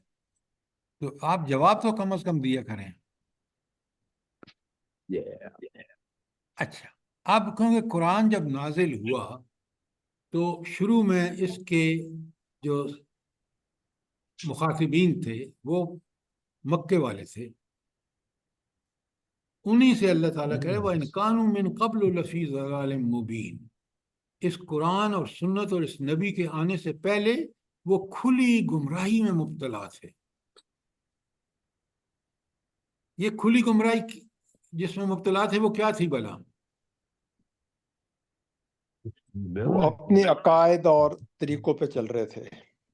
تو آپ جواب تو کم از کم دیا کریں۔ Yeah. اچھا، اب کیونکہ قرآن جب نازل ہوا تو شروع میں اس کے جو مخاطبین تھے وہ مکے والے تھے، انہی سے اللہ تعالیٰ کہہ رہے وَإِنْ كَانُوا مِنْ قَبْلُ لَفِي ضَلَالٍ مُبِينٍ، اس قرآن اور سنت اور اس نبی کے آنے سے پہلے وہ کھلی گمراہی میں مبتلا تھے۔ یہ کھلی گمراہی جس میں مبتلا تھے وہ کیا تھی بلا؟ وہ اپنی عقائد اور طریقوں پہ چل رہے تھے،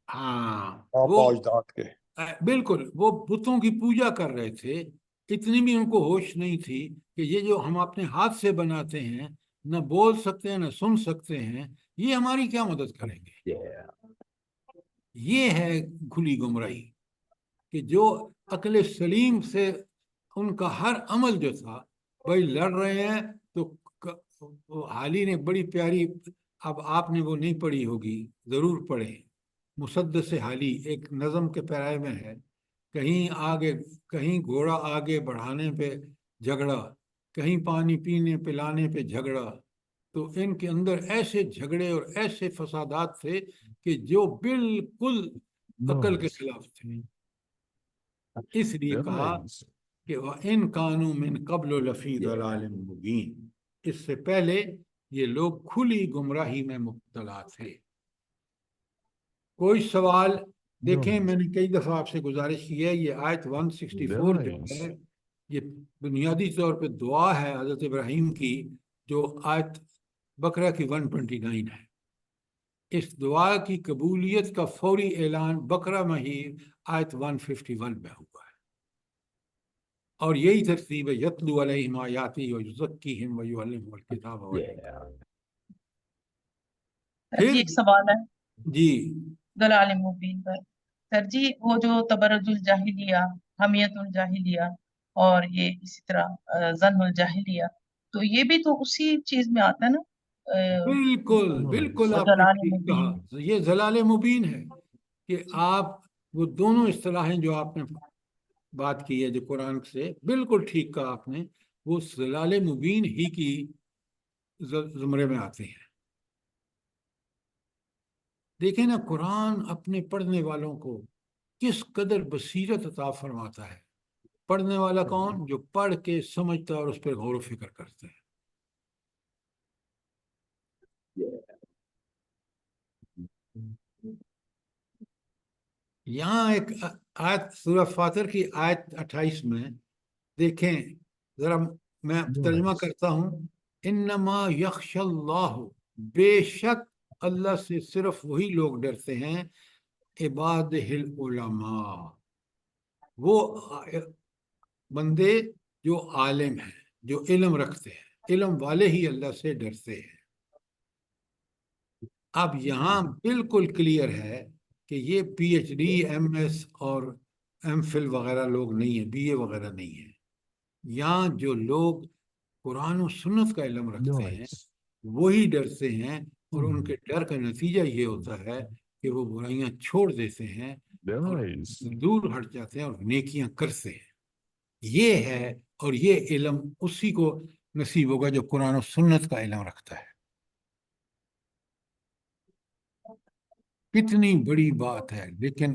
ہاں، آپ وہ اجداد کے۔ بالکل وہ بتوں کی پوجا کر رہے تھے، اتنی بھی ان کو ہوش نہیں تھی کہ یہ جو ہم اپنے ہاتھ سے بناتے ہیں، نہ بول سکتے ہیں نہ سن سکتے ہیں، یہ ہماری کیا مدد کریں گے۔ Yeah. یہ ہے کھلی گمراہی کہ جو عقل سلیم سے ان کا ہر عمل جو تھا، بھائی لڑ رہے ہیں تو حالی نے بڑی پیاری، اب آپ نے وہ نہیں پڑھی ہوگی، ضرور پڑھیں، مسدس حالی ایک نظم کے پیرائے میں ہے، کہیں آگے کہیں گھوڑا آگے بڑھانے پہ جھگڑا، کہیں پانی پینے پلانے پہ جھگڑا، تو ان کے اندر ایسے جھگڑے اور ایسے فسادات تھے کہ جو بالکل عقل کے Nice. خلاف تھے۔ اس لیے کہا Nice. کہ وَإِنْ كَانُوا مِنْ قَبْلُ لَفِي ضَلَالٍ مُبِينٍ، اس سے پہلے یہ لوگ کھلی گمراہی میں مبتلا تھے۔ کوئی سوال؟ دیکھیں میں نے کئی دفعہ آپ سے گزارش کی ہے، یہ آیت 164 جو ہے یہ بنیادی طور پہ دعا ہے حضرت ابراہیم کی، جو آیت بقرہ کی 129 ہے۔ اس دعا کی قبولیت کا فوری اعلان بقرہ میں ہی آیت 151 میں ہوا ہے، اور یہی ترتیب ہے، یتلو علیہم آیاتہ ویزکیہم ویعلمہم الکتاب والحکمہ۔ Yeah. سر جی ایک سوال ہے جی دلال مبین پر۔ سر جی وہ جو تبرج الجاہلیہ، حمیت الجاہلیہ، اور یہ اسی طرح ظن الجاہلیہ، تو یہ بھی تو اسی چیز میں آتا ہے نا؟ بالکل بالکل آپ نے دلال ٹھیک مبین۔ کہا، یہ ضلال مبین ہے کہ آپ وہ دونوں اصطلاحیں جو آپ نے بات کی ہے جو قرآن سے، بالکل ٹھیک کہا آپ نے، وہ ضلال مبین ہی کی زمرے میں آتے ہیں۔ دیکھیں نا قرآن اپنے پڑھنے والوں کو کس قدر بصیرت عطا فرماتا ہے۔ پڑھنے والا کون؟ جو پڑھ کے سمجھتا اور اس پر غور و فکر کرتا ہے۔ یہاں ایک آیت سورہ فاطر کی آیت 28 میں دیکھیں ذرا، میں ترجمہ کرتا ہوں، انما یخشى اللہ، بے شک اللہ سے صرف وہی لوگ ڈرتے ہیں، عبادہ العلماء، وہ بندے جو عالم ہیں، جو علم رکھتے ہیں، علم والے ہی اللہ سے ڈرتے ہیں۔ اب یہاں بالکل کلیئر ہے کہ یہ P H D M S اور ایم فل وغیرہ لوگ نہیں ہیں، بی اے وغیرہ نہیں ہیں۔ یہاں جو لوگ قرآن و سنت کا علم رکھتے ہیں Nice. وہی ڈرتے ہیں، اور ان کے ڈر کا نتیجہ یہ ہوتا ہے کہ وہ برائیاں چھوڑ دیتے ہیں اور Nice. دور ہٹ جاتے ہیں اور نیکیاں کرتے ہیں۔ یہ ہے، اور یہ علم اسی کو نصیب ہوگا جو قرآن و سنت کا علم رکھتا ہے۔ کتنی بڑی بات ہے، لیکن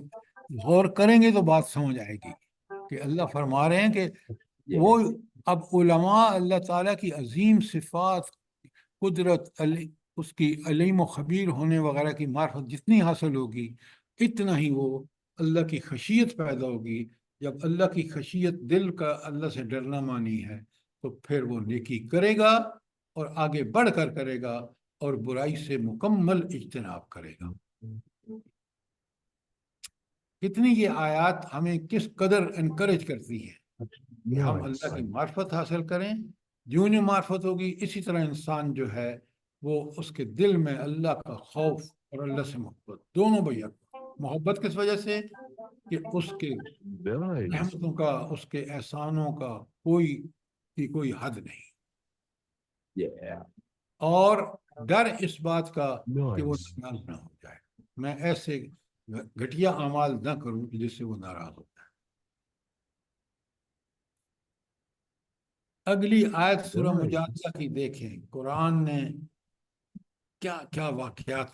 غور کریں گے تو بات سمجھ آئے گی کہ اللہ فرما رہے ہیں کہ وہ اب علماء اللہ تعالیٰ کی عظیم صفات، قدرت، اس کی علیم و خبیر ہونے وغیرہ کی معرفت جتنی حاصل ہوگی، اتنا ہی وہ اللہ کی خشیت پیدا ہوگی۔ جب اللہ کی خشیت دل کا اللہ سے ڈرنا مانی ہے تو پھر وہ نیکی کرے گا اور آگے بڑھ کر کرے گا اور برائی سے مکمل اجتناب کرے گا۔ کتنی یہ آیات ہمیں کس قدر انکریج کرتی ہے کہ ہم Nice. اللہ کی معرفت حاصل کریں. جو نہیں معرفت ہوگی اسی طرح انسان جو ہے وہ اس کے دل میں اللہ کا خوف اور اللہ سے محبت دونوں بھیا. محبت کس وجہ سے کہ اس کے Nice. رحمتوں کا اس کے احسانوں کا کوئی حد نہیں, Yeah. اور ڈر اس بات کا کہ وہ Nice. ناراض نہ ہو جائے. میں ایسے گھٹیا اعمال نہ کروں کہ جس سے وہ ناراض ہو جائے. اگلی آیت سورہ Nice. مجادلہ کی دیکھیں, قرآن نے کیا کیا واقعات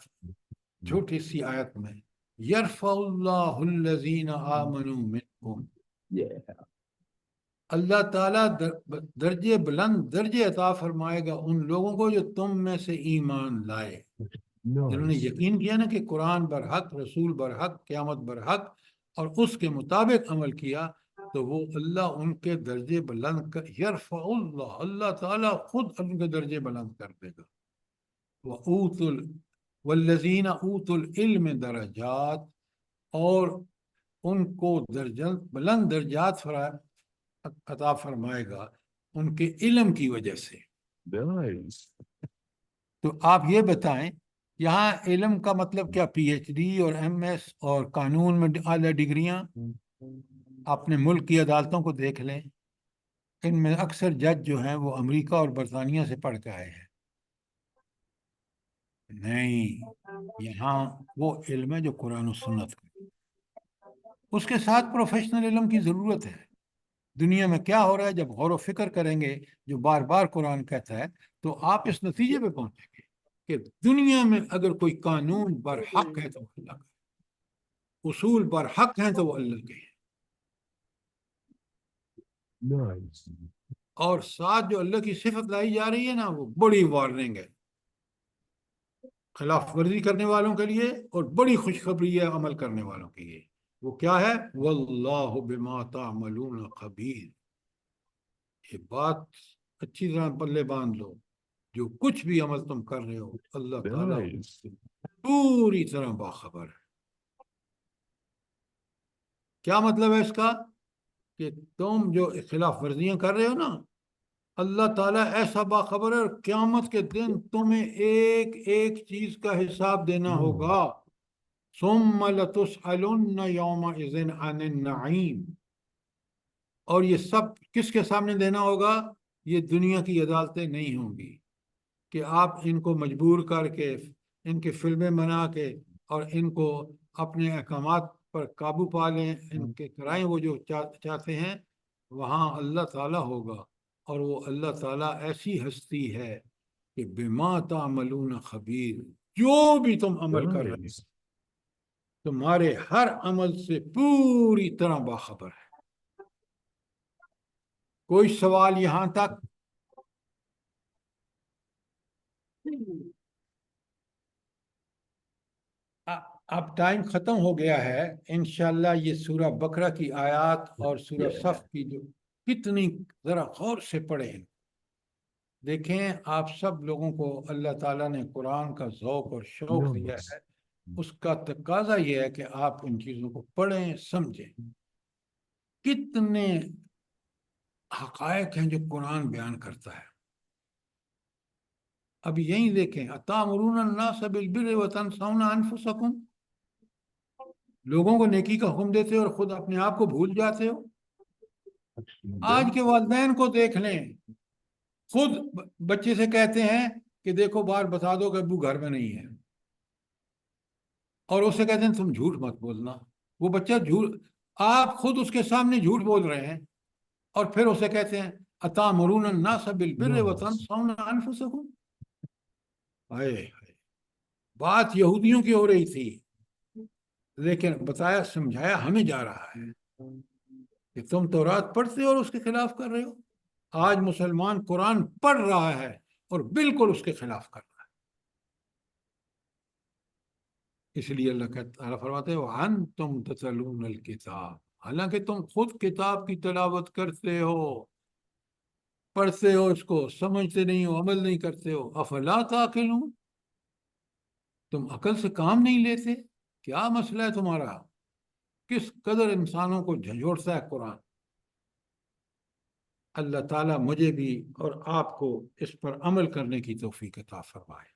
چھوٹی سی آیت میں. یرفع اللہ الذین آمنوا منکم, Yeah. اللہ تعالیٰ درجے بلند درجے عطا فرمائے گا ان لوگوں کو جو تم میں سے ایمان لائے, جنہوں نے Nice. یقین کیا نا کہ قرآن برحق, رسول برحق, قیامت برحق, اور اس کے مطابق عمل کیا, تو وہ اللہ ان کے درجے بلند کر. یرفع اللہ, اللہ تعالیٰ خود ان کے درجے بلند کر دے گا. والذین اوتوا العلم درجات, اور ان کو بلند درجات عطا فرمائے گا ان کے علم کی وجہ سے. Nice. تو آپ یہ بتائیں یہاں علم کا مطلب کیا؟ پی ایچ ڈی اور ایم ایس اور قانون میں اعلیٰ ڈگریاں. اپنے ملک کی عدالتوں کو دیکھ لیں, ان میں اکثر جج جو ہیں وہ امریکہ اور برطانیہ سے پڑھ کے آئے ہیں. نہیں, یہاں وہ علم ہے جو قرآن و سنت کا. اس کے ساتھ پروفیشنل علم کی ضرورت ہے. دنیا میں کیا ہو رہا ہے جب غور و فکر کریں گے, جو بار بار قرآن کہتا ہے, تو آپ اس نتیجے پہ پہنچیں گے کہ دنیا میں اگر کوئی قانون برحق ہے تو وہ اللہ کا, اصول برحق ہیں تو وہ اللہ کے ہیں, Nice. اور ساتھ جو اللہ کی صفت لائی جا رہی ہے نا, وہ بڑی وارننگ ہے خلاف ورزی کرنے والوں کے لیے, اور بڑی خوشخبری ہے عمل کرنے والوں کے لیے. وہ کیا ہے؟ واللہ بما تعملون خبیر. یہ بات اچھی طرح پلے باندھ لو, جو کچھ بھی عمل تم کر رہے ہو اللہ تعالیٰ Nice. پوری طرح باخبر ہے. کیا مطلب ہے اس کا؟ کہ تم جو خلاف ورزیاں کر رہے ہو نا, اللہ تعالیٰ ایسا باخبر ہے, اور قیامت کے دن تمہیں ایک ایک چیز کا حساب دینا ہوگا. ثم لتسألن یومئذ عن النعیم. اور یہ سب کس کے سامنے دینا ہوگا؟ یہ دنیا کی عدالتیں نہیں ہوں گی کہ آپ ان کو مجبور کر کے, ان کے فلمیں بنا کے, اور ان کو اپنے احکامات پر قابو پا لیں, ان کے کرائیں وہ جو چاہتے ہیں. وہاں اللہ تعالیٰ ہوگا, اور وہ اللہ تعالیٰ ایسی ہستی ہے کہ بما تعملون خبیر. جو بھی تم عمل کر رہے ہو, Nice. تمہارے ہر عمل سے پوری طرح باخبر ہے. کوئی سوال یہاں تک؟ اب ٹائم ختم ہو گیا ہے. انشاءاللہ یہ سورہ بقرہ کی آیات اور سورہ صف کی جو کتنی ذرا غور سے پڑھیں, دیکھیں آپ سب لوگوں کو اللہ تعالیٰ نے قرآن کا ذوق اور شوق دیا ہے. اس کا تقاضا یہ ہے کہ آپ ان چیزوں کو پڑھیں, سمجھیں. کتنے حقائق ہیں جو قرآن بیان کرتا ہے. اب یہیں دیکھیں, اتامرون الناس بالبر وتنسون انفسکم, لوگوں کو نیکی کا حکم دیتے ہو اور خود اپنے آپ کو بھول جاتے ہو. آج کے والدین کو دیکھ لیں, خود بچے سے کہتے ہیں کہ دیکھو باہر بتا دو کہ ابو گھر میں نہیں ہے, اور اسے کہتے ہیں تم جھوٹ مت بولنا. وہ بچہ جھوٹ, آپ خود اس کے سامنے جھوٹ بول رہے ہیں, اور پھر اسے کہتے ہیں اتامرون الناس بالبر وتنسون انفسکم. بات یہودیوں کی ہو رہی تھی, لیکن بتایا سمجھایا ہمیں جا رہا ہے کہ تم تورات پڑھتے ہو اور اس کے خلاف کر رہے ہو. آج مسلمان قرآن پڑھ رہا ہے اور بالکل اس کے خلاف کر رہا ہے. اس لیے اللہ تعالیٰ فرماتے ہیں وَأَنْتُمْ تَتْلُونَ الْكِتَابَ, حالانکہ تم خود کتاب کی تلاوت کرتے ہو, پڑھتے ہو, اس کو سمجھتے نہیں ہو, عمل نہیں کرتے ہو. افلا تعقلون, تم عقل سے کام نہیں لیتے؟ کیا مسئلہ ہے تمہارا؟ کس قدر انسانوں کو جھنجھوڑتا ہے قرآن. اللہ تعالیٰ مجھے بھی اور آپ کو اس پر عمل کرنے کی توفیق عطا فرمائے.